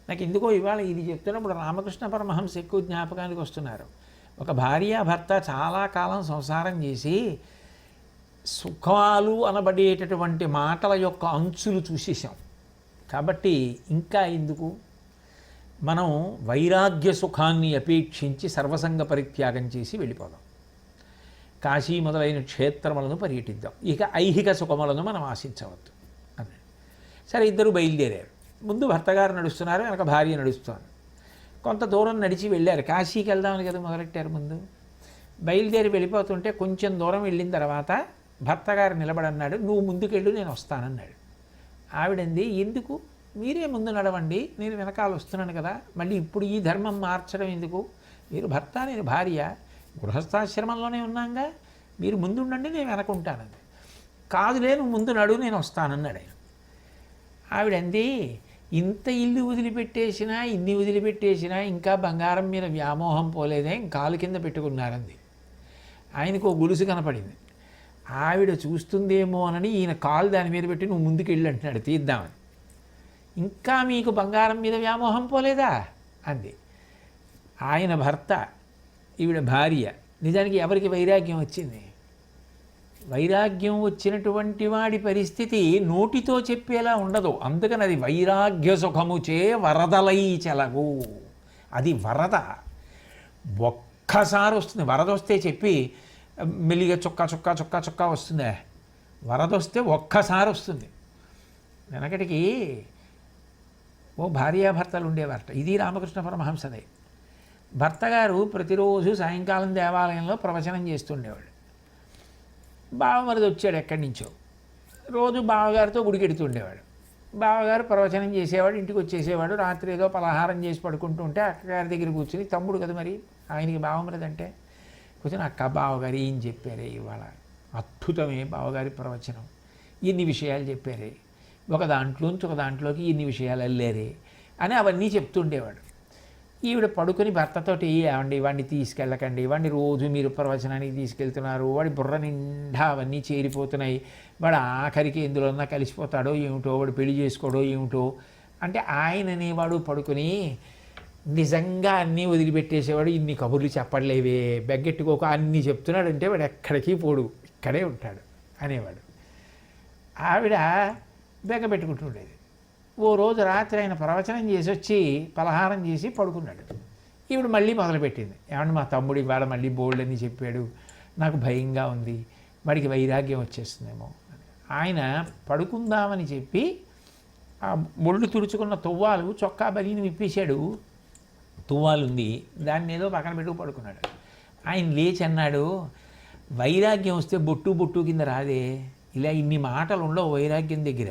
నాకు ఎందుకో ఇవాళ ఇది చెప్తున్నప్పుడు రామకృష్ణ పరమహంస ఎక్కువ జ్ఞాపకానికి వస్తున్నారు. ఒక భార్యాభర్త చాలా కాలం సంసారం చేసి సుఖాలు అనబడేటటువంటి మాటల యొక్క అంచులు చూసేసాం. కాబట్టి ఇంకా ఎందుకు మనం వైరాగ్య సుఖాన్ని అపేక్షించి సర్వసంగ పరిత్యాగం చేసి వెళ్ళిపోదాం. కాశీ మొదలైన క్షేత్రములను పర్యటిద్దాం. ఇక ఐహిక సుఖములను మనం ఆశించవద్దు అన్నాడు. సరే, ఇద్దరు బయలుదేరారు. ముందు భర్తగారు నడుస్తున్నారు, వెనక భార్య నడుస్తున్నారు. కొంత దూరం నడిచి వెళ్ళారు. కాశీకి వెళ్దామని కదా మొదలెట్టారు. ముందు బయలుదేరి వెళ్ళిపోతుంటే కొంచెం దూరం వెళ్ళిన తర్వాత భర్తగారు నిలబడన్నాడు, నువ్వు ముందుకెళ్ళు నేను వస్తానన్నాడు. ఆవిడంది, ఎందుకు? మీరే ముందు నడవండి, నేను వెనకాల వస్తున్నాను కదా, మళ్ళీ ఇప్పుడు ఈ ధర్మం మార్చడం ఎందుకు? మీరు భర్త, నేను భార్య, గృహస్థాశ్రమంలోనే ఉన్నాగా, మీరు ముందు ఉండండి, నేను వెనకుంటానండి. కాదులే, నువ్వు ముందు నడు, నేను వస్తానన్నాడు ఆయన. ఆవిడంది, ఇంత ఇల్లు వదిలిపెట్టేసినా ఇన్ని వదిలిపెట్టేసినా ఇంకా బంగారం మీద వ్యామోహం పోలేదే, కాలు కింద పెట్టుకున్నారంది. ఆయనకు ఓ గొలుసు కనపడింది. ఆవిడ చూస్తుందేమో అని ఈయన కాలు దాని మీద పెట్టి నువ్వు ముందుకు వెళ్ళి అంటున్నాడు తీద్దామని. ఇంకా మీకు బంగారం మీద వ్యామోహం పోలేదా అంది. ఆయన భర్త, ఈవిడ భార్య. నిజానికి ఎవరికి వైరాగ్యం వచ్చింది? వైరాగ్యం వచ్చినటువంటి వాడి పరిస్థితి నోటితో చెప్పేలా ఉండదు. అందుకని అది వైరాగ్య సుఖముచే వరదలై చెలగు. అది వరద, ఒక్కసారి వస్తుంది. వరద వస్తే చెప్పి మెల్లిగా చుక్క చుక్క చుక్క చుక్క వస్తుందే. వరద వస్తే ఒక్కసారి వస్తుంది. వెనకటికి ఓ భార్యాభర్తలు ఉండేవారట. ఇది రామకృష్ణ పరమహంసదే. భర్తగారు ప్రతిరోజు సాయంకాలం దేవాలయంలో ప్రవచనం చేస్తుండేవాడు. బావమరిది వచ్చాడు ఎక్కడి నుంచో, రోజు బావగారితో గుడికెడుతుండేవాడు. బావగారు ప్రవచనం చేసేవాడు, ఇంటికి వచ్చేసేవాడు. రాత్రి ఏదో పలహారం చేసి పడుకుంటూ ఉంటే అక్కగారి దగ్గర కూర్చుని, తమ్ముడు కదా మరి ఆయనకి బావమరిది అంటే, కూర్చొని అక్క బావగారు ఏం చెప్పారే ఇవాళ, అద్భుతమే బావగారి ప్రవచనం, ఇన్ని విషయాలు చెప్పారే, ఒక దాంట్లోంచి ఒక దాంట్లోకి ఇన్ని విషయాలు వెళ్ళారే అని అవన్నీ చెప్తుండేవాడు. ఈవిడ పడుకొని భర్తతోటి, ఏమండి వాడిని తీసుకెళ్ళకండి, వాడిని రోజు మీరు ప్రవచనానికి తీసుకెళ్తున్నారు, వాడి బుర్ర నిండా అవన్నీ చేరిపోతున్నాయి, వాడు ఆఖరికి ఎందులోన్నా కలిసిపోతాడో ఏమిటో, వాడు పెళ్లి చేసుకోడో ఏమిటో అంటే ఆయన అనేవాడు పడుకొని నిజంగా అన్నీ వదిలిపెట్టేసేవాడు. ఇన్ని కబుర్లు చెప్పడలేవే, బెగ్గెట్టుకోక అన్నీ చెప్తున్నాడంటే వాడు ఎక్కడికి పోడు, ఇక్కడే ఉంటాడు అనేవాడు. ఆవిడ బెగ్గ పెట్టుకుంటుండేది. ఓ రోజు రాత్రి ఆయన ప్రవచనం చేసి వచ్చి పలహారం చేసి పడుకున్నాడు. ఈవిడ మళ్ళీ మొదలుపెట్టింది, ఏమన్నా మా తమ్ముడు ఇవాళ మళ్ళీ బోల్డ్ అని చెప్పాడు, నాకు భయంగా ఉంది, వాడికి వైరాగ్యం వచ్చేస్తుందేమో అని. ఆయన పడుకుందామని చెప్పి ఆ ఒళ్ళు తుడుచుకున్న తువ్వాలు చొక్కా బలిని విప్పేశాడు. తువ్వాలుంది, దాన్ని ఏదో పక్కన పెట్టుకు పడుకున్నాడు. ఆయన లేచి అన్నాడు, వైరాగ్యం వస్తే బొట్టు బొట్టు కింద రాదే, ఇలా ఇన్ని మాటలు ఉండవు వైరాగ్యం దగ్గర.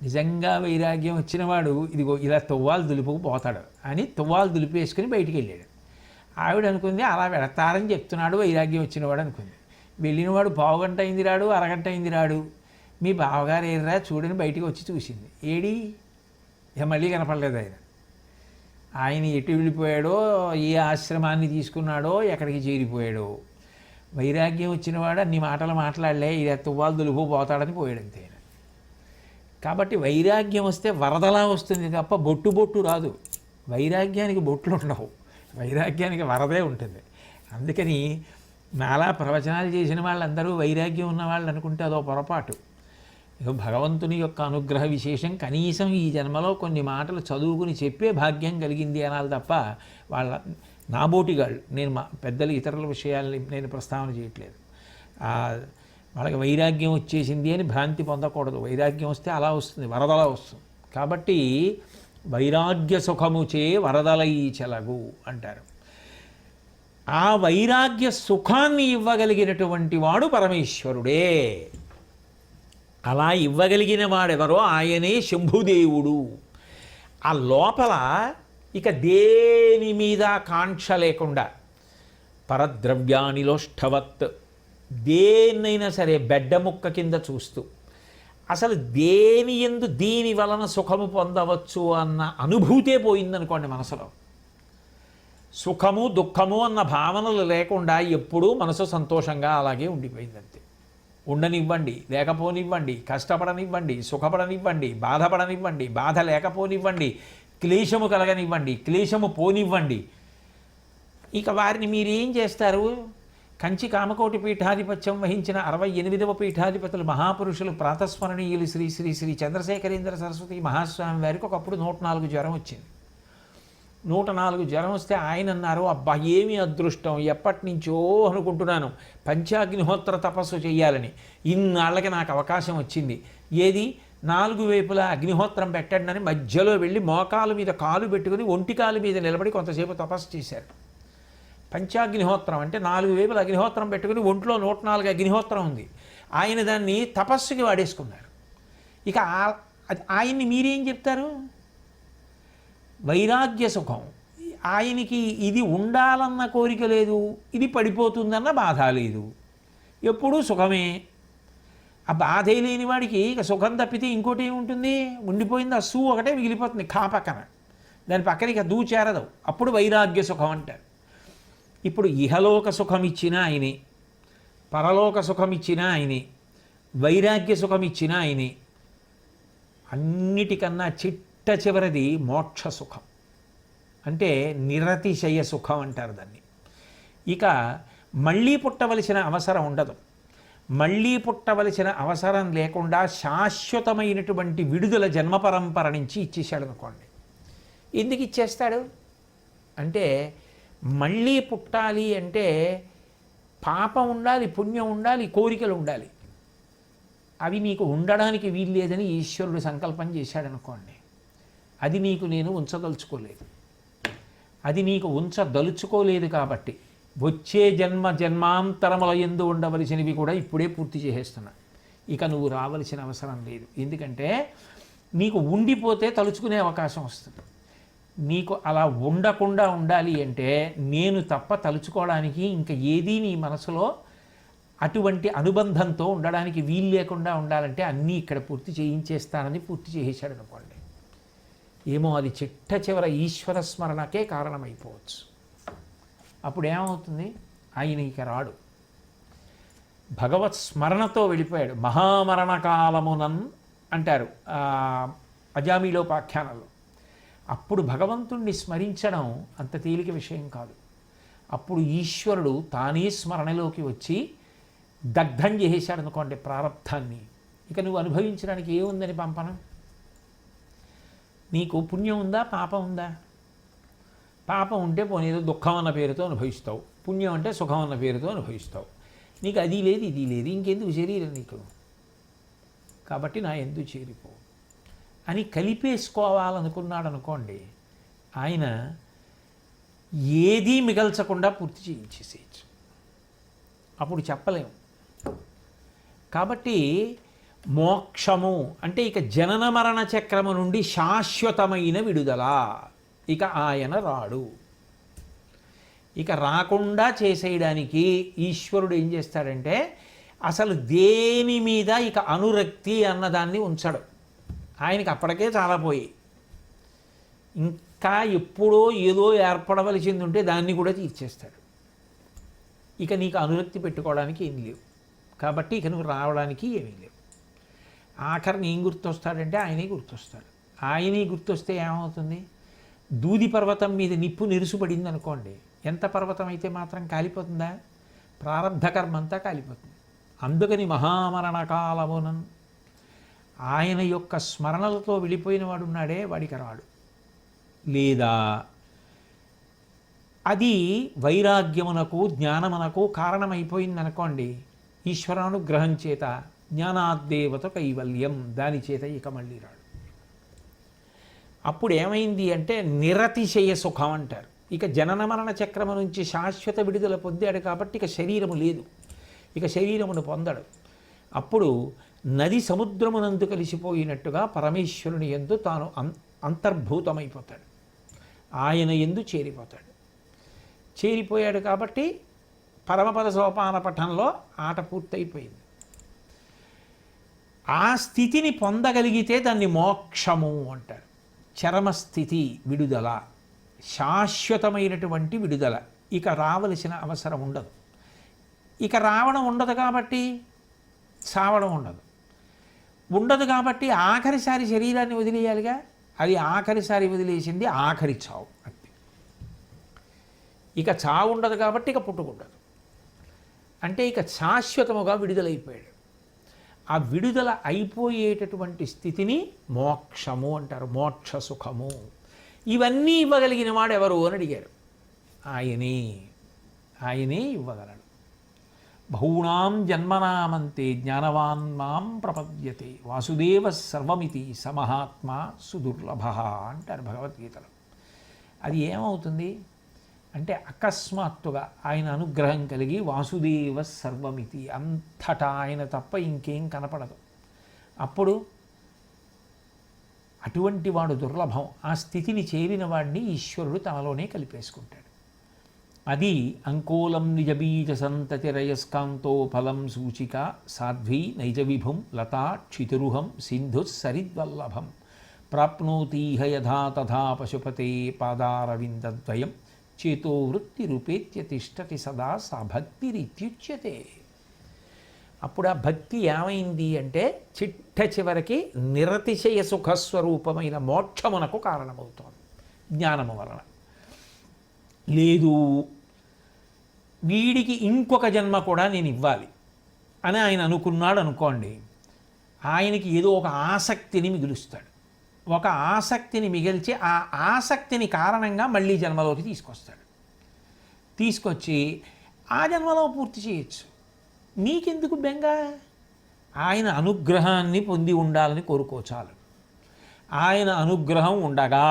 నిజంగా వైరాగ్యం వచ్చినవాడు ఇదిగో ఇలా తువ్వాలు దులిపుకుపోతాడు అని తువ్వాలు దులిపేసుకుని బయటికి వెళ్ళాడు. ఆవిడ అనుకుంది అలా వెడతారని చెప్తున్నాడు వైరాగ్యం వచ్చినవాడు అనుకుంది. వెళ్ళినవాడు పావుగంట అయింది రాడు, అరగంట అయింది రాడు. మీ బావగారు ఏర్రా చూడని బయటికి వచ్చి చూసింది. ఏడి ఇక మళ్ళీ కనపడలేదు ఆయన. ఆయన ఎటు వెళ్ళిపోయాడో, ఏ ఆశ్రమాన్ని తీసుకున్నాడో, ఎక్కడికి చేరిపోయాడో. వైరాగ్యం వచ్చినవాడు అన్ని మాటలు మాట్లాడలే, ఇలా తువ్వాలు దులుపు పోతాడని పోయాడంతే. కాబట్టి వైరాగ్యం వస్తే వరదలా వస్తుంది తప్ప బొట్టు బొట్టు రాదు. వైరాగ్యానికి బొట్లు ఉండవు, వైరాగ్యానికి వరదే ఉంటుంది. అందుకని నాలా ప్రవచనాలు చేసిన వాళ్ళందరూ వైరాగ్యం ఉన్నవాళ్ళు అనుకుంటే అదో పొరపాటు. భగవంతుని యొక్క అనుగ్రహ విశేషం కనీసం ఈ జన్మలో కొన్ని మాటలు చదువుకుని చెప్పే భాగ్యం కలిగింది అనాలి తప్ప వాళ్ళ నాబోటిగాళ్ళు. నేను మా పెద్దలు ఇతరుల విషయాల్ని నేను ప్రస్తావన చేయట్లేదు. వాళ్ళకి వైరాగ్యం వచ్చేసింది అని భ్రాంతి పొందకూడదు. వైరాగ్యం వస్తే అలా వస్తుంది, వరదలా వస్తుంది. కాబట్టి వైరాగ్య సుఖముచే వరదలై చెలగు అంటారు. ఆ వైరాగ్య సుఖాన్ని ఇవ్వగలిగినటువంటి వాడు పరమేశ్వరుడే. అలా ఇవ్వగలిగిన వాడెవరో ఆయనే శంభుదేవుడు. ఆ లోపల ఇక దేని మీద కాంక్ష లేకుండా పరద్రవ్యానిలోష్ఠవత్ దేన్నైనా సరే బెడ్డ ముక్క కింద చూస్తూ అసలు దేని యందు దీని వలన సుఖము పొందవచ్చు అన్న అనుభూతే పోయిందనుకోండి మనసులో. సుఖము దుఃఖము అన్న భావనలు లేకుండా ఎప్పుడూ మనసు సంతోషంగా అలాగే ఉండిపోయిందంతే. ఉండనివ్వండి, లేకపోనివ్వండి, కష్టపడనివ్వండి, సుఖపడనివ్వండి, బాధపడనివ్వండి, బాధ లేకపోనివ్వండి, క్లేశము కలగనివ్వండి, క్లేశము పోనివ్వండి. ఇక వారిని మీరేం చేస్తారు? కంచి కామకోటి పీఠాధిపత్యం వహించిన 68వ పీఠాధిపతులు మహాపురుషులు ప్రాతస్మరణీయులు శ్రీ శ్రీ శ్రీ చంద్రశేఖరేంద్ర సరస్వతి మహాస్వామి వారికి ఒకప్పుడు 104 జ్వరం వచ్చింది. 104 జ్వరం వస్తే ఆయన అన్నారు, అబ్బా ఏమి అదృష్టం, ఎప్పటి నుంచో అనుకుంటున్నాను పంచాగ్నిహోత్ర తపస్సు చేయాలని, ఇన్నాళ్ళకి నాకు అవకాశం వచ్చింది. ఏది 4 వైపులా అగ్నిహోత్రం పెట్టండి అని మధ్యలో వెళ్ళి మోకాలు మీద కాలు పెట్టుకుని ఒంటి కాలు మీద నిలబడి కొంతసేపు తపస్సు చేశారు. పంచాగ్నిహోత్రం అంటే 4 వైపుల అగ్నిహోత్రం పెట్టుకుని ఒంట్లో 104 అగ్నిహోత్రం ఉంది. ఆయన దాన్ని తపస్సుకి వాడేసుకున్నారు. ఇక ఆయన్ని మీరేం చెప్తారు? వైరాగ్య సుఖం. ఆయనకి ఇది ఉండాలన్న కోరిక లేదు, ఇది పడిపోతుందన్న బాధ లేదు, ఎప్పుడూ సుఖమే. ఆ బాధే లేని వాడికి ఇక సుఖం తప్పితే ఇంకోటి ఏముంటుంది? ఉండిపోయింది ఆ సూ ఒకటే మిగిలిపోతుంది కా పక్కన, దాని పక్కన ఇక దూ చేరదు. అప్పుడు వైరాగ్య సుఖం అంటారు. ఇప్పుడు ఇహలోక సుఖం ఇచ్చినా ఆయనే, పరలోక సుఖం ఇచ్చినా ఆయనే, వైరాగ్య సుఖం ఇచ్చినా ఆయనే. అన్నిటికన్నా చిట్ట చివరిది మోక్ష సుఖం, అంటే నిరతిశయ సుఖం అంటారు దాన్ని. ఇక మళ్ళీ పుట్టవలసిన అవసరం ఉండదు. మళ్ళీ పుట్టవలసిన అవసరం లేకుండా శాశ్వతమైనటువంటి విడుదల జన్మ పరంపర నుంచి ఇచ్చేశాడు అనుకోండి. ఎందుకు ఇచ్చేస్తాడు అంటే, మళ్ళీ పుట్టాలి అంటే పాపం ఉండాలి, పుణ్యం ఉండాలి, కోరికలు ఉండాలి. అవి నీకు ఉండడానికి వీలు లేదని ఈశ్వరుడు సంకల్పం చేశాడనుకోండి, అది నీకు నేను ఉంచదలుచుకోలేదు. అది నీకు ఉంచదలుచుకోలేదు కాబట్టి వచ్చే జన్మాంతరముల యందు ఉండవలసినవి కూడా ఇప్పుడే పూర్తి చేసేస్తున్నా. ఇక నువ్వు రావలసిన అవసరం లేదు. ఎందుకంటే నీకు ఉండిపోతే తలుచుకునే అవకాశం వస్తుంది. నీకు అలా ఉండకుండా ఉండాలి అంటే నేను తప్ప తలుచుకోవడానికి ఇంకా ఏదీ నీ మనసులో అటువంటి అనుబంధంతో ఉండడానికి వీలు లేకుండా ఉండాలంటే అన్నీ ఇక్కడ పూర్తి చేయించేస్తానని పూర్తి చేసేశాడు అనుకోండి. ఏమో అది చిట్ట చివర ఈశ్వర స్మరణకే కారణమైపోవచ్చు. అప్పుడు ఏమవుతుంది? ఆయన ఇక రాడు. భగవత్ స్మరణతో వెళ్ళిపోయాడు. మహామరణ కాలమునన్ అంటారు అజామీలోపాఖ్యానంలో. అప్పుడు భగవంతుణ్ణి స్మరించడం అంత తేలిక విషయం కాదు. అప్పుడు ఈశ్వరుడు తానే స్మరణలోకి వచ్చి దగ్ధం చేసేశాడు అనుకోండి ప్రారంధాన్ని. ఇక నువ్వు అనుభవించడానికి ఏముందని పంపను? నీకు పుణ్యం ఉందా, పాపం ఉందా? పాపం ఉంటే పోనీ ఏదో దుఃఖం అన్న పేరుతో అనుభవిస్తావు, పుణ్యం అంటే సుఖం అన్న పేరుతో అనుభవిస్తావు. నీకు అది లేదు, ఇది లేదు, ఇంకెందుకు శరీరం నీకు? కాబట్టి నా ఎందుకు చేరిపో. అని కలిపేసుకోవాలనుకున్నాడు అనుకోండి, ఆయన ఏదీ మిగల్చకుండా పూర్తి చేయించేసేయచ్చు. అప్పుడు చెప్పలేము. కాబట్టి మోక్షము అంటే ఇక జనన మరణ చక్రము నుండి శాశ్వతమైన విడుదల. ఇక ఆయన రాడు. ఇక రాకుండా చేసేయడానికి ఈశ్వరుడు ఏం చేస్తాడంటే అసలు దేని మీద ఇక అనురక్తి అన్నదాన్ని ఉంచడు. ఆయనకి అప్పటికే చాలా పోయి ఇంకా ఎప్పుడో ఏదో ఏర్పడవలసింది ఉంటే దాన్ని కూడా తీర్చేస్తాడు. ఇక నీకు అనురక్తి పెట్టుకోవడానికి ఏం లేవు, కాబట్టి ఇక నువ్వు రావడానికి ఏమీ లేవు. ఆఖరిని ఏం గుర్తొస్తాడంటే ఆయనే గుర్తొస్తాడు. ఆయనే గుర్తొస్తే ఏమవుతుంది? దూది పర్వతం మీద నిప్పు నిరుసుపడింది అనుకోండి, ఎంత పర్వతం అయితే మాత్రం కాలిపోతుందా? ప్రారబ్ధ కర్మ అంతా కాలిపోతుంది. అందుకని మహామరణ కాలమునన్ ఆయన యొక్క స్మరణలతో వెళ్ళిపోయిన వాడు ఉన్నాడే, వాడికి రాడు. లేదా అది వైరాగ్యమునకు జ్ఞానమునకు కారణమైపోయిందనుకోండి, ఈశ్వరానుగ్రహం చేత జ్ఞానాద్దేవత కైవల్యం, దాని చేత ఇక మళ్ళీ రాడు. అప్పుడు ఏమైంది అంటే నిరతిశయ సుఖం అంటారు. ఇక జనన మరణ చక్రము నుంచి శాశ్వత విడుదల పొందాడు కాబట్టి ఇక శరీరము లేదు, ఇక శరీరమును పొందడు. అప్పుడు నది సముద్రమునందు కలిసిపోయినట్టుగా పరమేశ్వరుని యందు తాను అంతర్భూతమైపోతాడు, ఆయన యందు చేరిపోతాడు. చేరిపోయాడు కాబట్టి పరమపద సోపాన పఠంలో ఆట పూర్తయిపోయింది. ఆ స్థితిని పొందగలిగితే దాన్ని మోక్షము అంటారు. చరమస్థితి విడుదల, శాశ్వతమైనటువంటి విడుదల. ఇక రావలసిన అవసరం ఉండదు. ఇక రావడం ఉండదు కాబట్టి చావడం ఉండదు కాబట్టి ఆఖరిసారి శరీరాన్ని వదిలేయాలిగా. అది ఆఖరిసారి వదిలేసింది ఆఖరి చావు అంతే. ఇక చావు ఉండదు కాబట్టి ఇక పుట్టుకుండదు. అంటే ఇక శాశ్వతముగా విడుదలైపోయాడు. ఆ విడుదల అయిపోయేటటువంటి స్థితిని మోక్షము అంటారు, మోక్ష సుఖము. ఇవన్నీ ఇవ్వగలిగిన వాడు ఎవరు అని అడిగారు. ఆయనే ఇవ్వగలడు. బహూనాం జన్మనామంతే జ్ఞానవాన్ మాం ప్రపద్యతే వాసుదేవ సర్వమితి సమహాత్మా సుదుర్లభ అంటారు భగవద్గీతలో. అది ఏమవుతుంది అంటే అకస్మాత్తుగా ఆయన అనుగ్రహం కలిగి వాసుదేవ సర్వమితి, అంతటా ఆయన తప్ప ఇంకేం కనపడదు. అప్పుడు అటువంటి వాడు దుర్లభం. ఆ స్థితిని చేరిన వాడిని ఈశ్వరుడు తనలోనే కలిపేసుకుంటాడు. అది అంకోలం నిజబీజ సంతతిరయస్కాంతో ఫలం సూచిక సాధ్వీ నైజ విభుం లతా క్షితిరుహం సింధు సరిద్వల్లభం ప్రాప్నోతీహ యథా తథా పశుపతే పాదారవిందద్వయం చేతో వృత్తి రూపేత్య తిష్టతి సదా సా భక్తిరిత్యుచ్యతే. అప్పుడు ఆ భక్తి ఏమైంది అంటే చిట్ట చివరికి నిరతిశయ సుఖస్వరూపమైన మోక్షమునకు కారణమవుతోంది జ్ఞానము వలన. లేదు వీడికి ఇంకొక జన్మ కూడా నేను ఇవ్వాలి అని ఆయన అనుకున్నాడు అనుకోండి, ఆయనకి ఏదో ఒక ఆసక్తిని మిగులుస్తాడు. ఒక ఆసక్తిని మిగిల్చి ఆ ఆసక్తిని కారణంగా మళ్ళీ జన్మలోకి తీసుకొచ్చి ఆ జన్మలో పూర్తి చేయొచ్చు. నీకెందుకు బెంగ? ఆయన అనుగ్రహాన్ని పొంది ఉండాలని కోరుకోచాలు. ఆయన అనుగ్రహం ఉండగా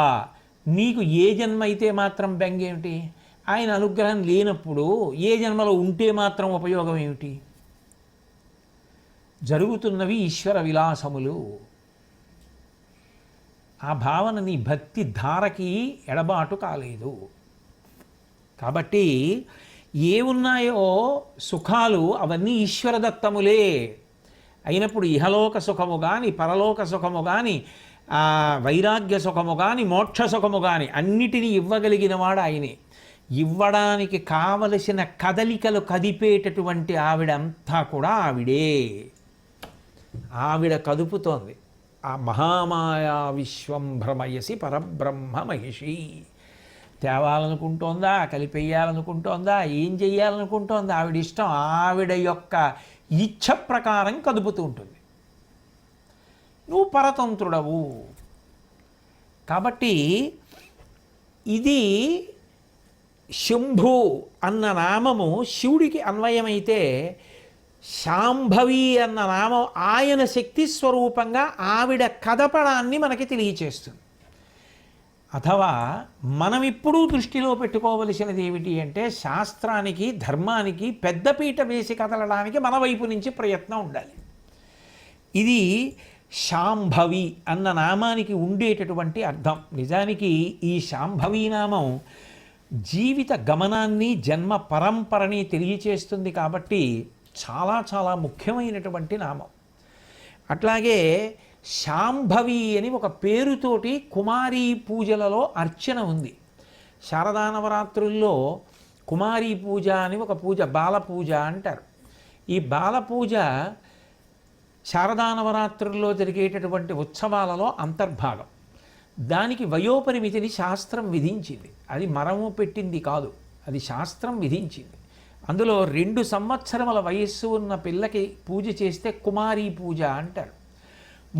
నీకు ఏ జన్మ అయితే మాత్రం బెంగ ఏమిటి? ఆయన అనుగ్రహం లేనప్పుడు ఏ జన్మలో ఉంటే మాత్రం ఉపయోగం ఏమిటి? జరుగుతున్నవి ఈశ్వర విలాసములు. ఆ భావన నీ భక్తి ధారకి ఎడబాటు కాలేదు. కాబట్టి ఏ ఉన్నాయో సుఖాలు అవన్నీ ఈశ్వరదత్తములే అయినప్పుడు ఇహలోక సుఖము కానీ పరలోక సుఖము కానీ వైరాగ్య సుఖము కానీ మోక్ష సుఖము కానీ అన్నిటినీ ఇవ్వగలిగిన వాడు ఆయనే. ఇవ్వడానికి కావలసిన కదలికలు కదిపేటటువంటి ఆవిడంతా కూడా ఆవిడ కదుపుతోంది. ఆ మహామాయా విశ్వం భ్రమయసి పరబ్రహ్మ మహిషి. తేవాలనుకుంటోందా, కలిపేయాలనుకుంటోందా, ఏం చెయ్యాలనుకుంటోందా ఆవిడ ఇష్టం. ఆవిడ యొక్క ఇచ్ఛ ప్రకారం కదుపుతూ ఉంటుంది. నువ్వు పరతంత్రుడవు. కాబట్టి ఇది శంభు అన్న నామము శివుడికి అన్వయమైతే శాంభవి అన్న నామం ఆయన శక్తి స్వరూపంగా ఆవిడ కదపడాన్ని మనకి తెలియచేస్తుంది. అథవా మనం ఇప్పుడు దృష్టిలో పెట్టుకోవలసినది ఏమిటి అంటే, శాస్త్రానికి ధర్మానికి పెద్దపీట వేసి కదలడానికి మన వైపు నుంచి ప్రయత్నం ఉండాలి. ఇది శాంభవి అన్న నామానికి ఉండేటటువంటి అర్థం. నిజానికి ఈ శాంభవి నామం జీవిత గమనాన్ని, జన్మ పరంపరని తెలియచేస్తుంది కాబట్టి చాలా చాలా ముఖ్యమైనటువంటి నామం. అట్లాగే శాంభవి అని ఒక పేరుతోటి కుమారీ పూజలలో అర్చన ఉంది. శారదా నవరాత్రుల్లో కుమారీ పూజ అని ఒక పూజ, బాల పూజ అంటారు. ఈ బాల పూజ శారదా నవరాత్రుల్లో జరిగేటటువంటి ఉత్సవాలలో అంతర్భాగం. దానికి వయోపరిమితిని శాస్త్రం విధించింది. అది మరము పెట్టింది కాదు, అది శాస్త్రం విధించింది. అందులో 2 సంవత్సరముల వయస్సు ఉన్న పిల్లకి పూజ చేస్తే కుమారీ పూజ అంటారు.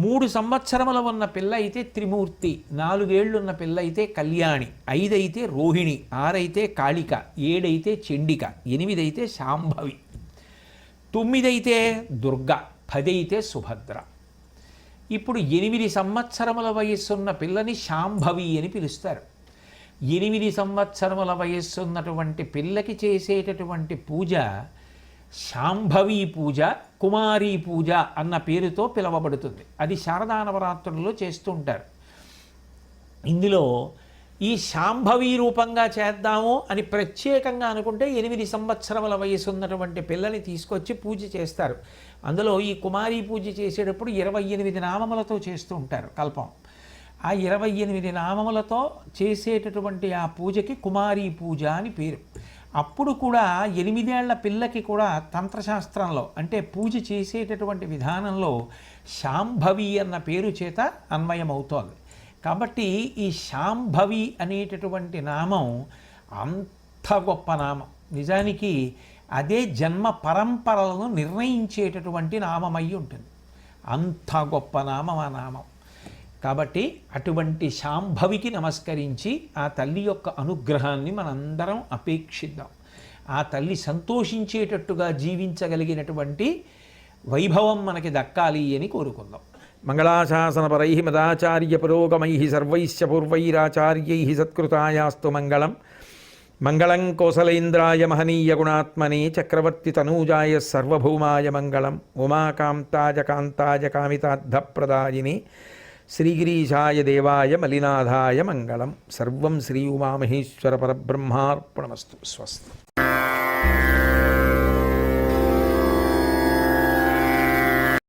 3 సంవత్సరముల ఉన్న పిల్ల అయితే త్రిమూర్తి, 4 ఏళ్లున్న పిల్ల అయితే కళ్యాణి, 5 అయితే రోహిణి, 6 అయితే కాళిక, 7 అయితే చండిక, 8 అయితే శాంభవి, 9 అయితే దుర్గ, 10 అయితే సుభద్ర. ఇప్పుడు 8 సంవత్సరముల వయస్సున్న పిల్లని శాంభవి అని పిలుస్తారు. 8 సంవత్సరముల వయస్సున్నటువంటి పిల్లకి చేసేటటువంటి పూజ శాంభవి పూజ, కుమారీ పూజ అన్న పేరుతో పిలువబడుతుంది. అది శారదా నవరాత్రులలో చేస్తూ ఉంటారు. ఇందులో ఈ శాంభవి రూపంగా చేద్దాము అని ప్రత్యేకంగా అనుకుంటే 8 సంవత్సరముల వయసు ఉన్నటువంటి పిల్లని తీసుకొచ్చి పూజ చేస్తారు. అందులో ఈ కుమారీ పూజ చేసేటప్పుడు 28 నామములతో చేస్తూ ఉంటారు కల్పం. ఆ 28 నామములతో చేసేటటువంటి ఆ పూజకి కుమారీ పూజ అని పేరు. అప్పుడు కూడా 8 ఏళ్ల పిల్లకి కూడా తంత్రశాస్త్రంలో అంటే పూజ చేసేటటువంటి విధానంలో శాంభవి అన్న పేరు చేత అన్వయమవుతోంది. కాబట్టి ఈ శాంభవి అనేటటువంటి నామం అంత గొప్ప నామం. నిజానికి అదే జన్మ పరంపరలను నిర్ణయించేటటువంటి నామమై ఉంటుంది. అంత గొప్ప నామం ఆ నామం. కాబట్టి అటువంటి శాంభవికి నమస్కరించి ఆ తల్లి యొక్క అనుగ్రహాన్ని మనందరం అపేక్షిద్దాం. ఆ తల్లి సంతోషించేటట్టుగా జీవించగలిగినటువంటి వైభవం మనకి దక్కాలి అని కోరుకుందాం. మంగళాశాసనపరై మదాచార్య పురోగమై సర్వైశ్చ పూర్వైరాచార్యై సత్కృతాయాస్తు మంగళం. మంగళం కోసలేంద్రాయ మహనీయ గుణాత్మనే చక్రవర్తి తనూజాయ సర్వభౌమాయ మంగళం. ఉమాకాంతాయ కాంతాయ కామితార్థప్రదాయిని శ్రీగిరీశాయ దేవాయ మలినాథాయ మంగళం. సర్వం శ్రీ ఉమామహేశ్వర పరబ్రహ్మార్పణమస్తు. స్వస్తి.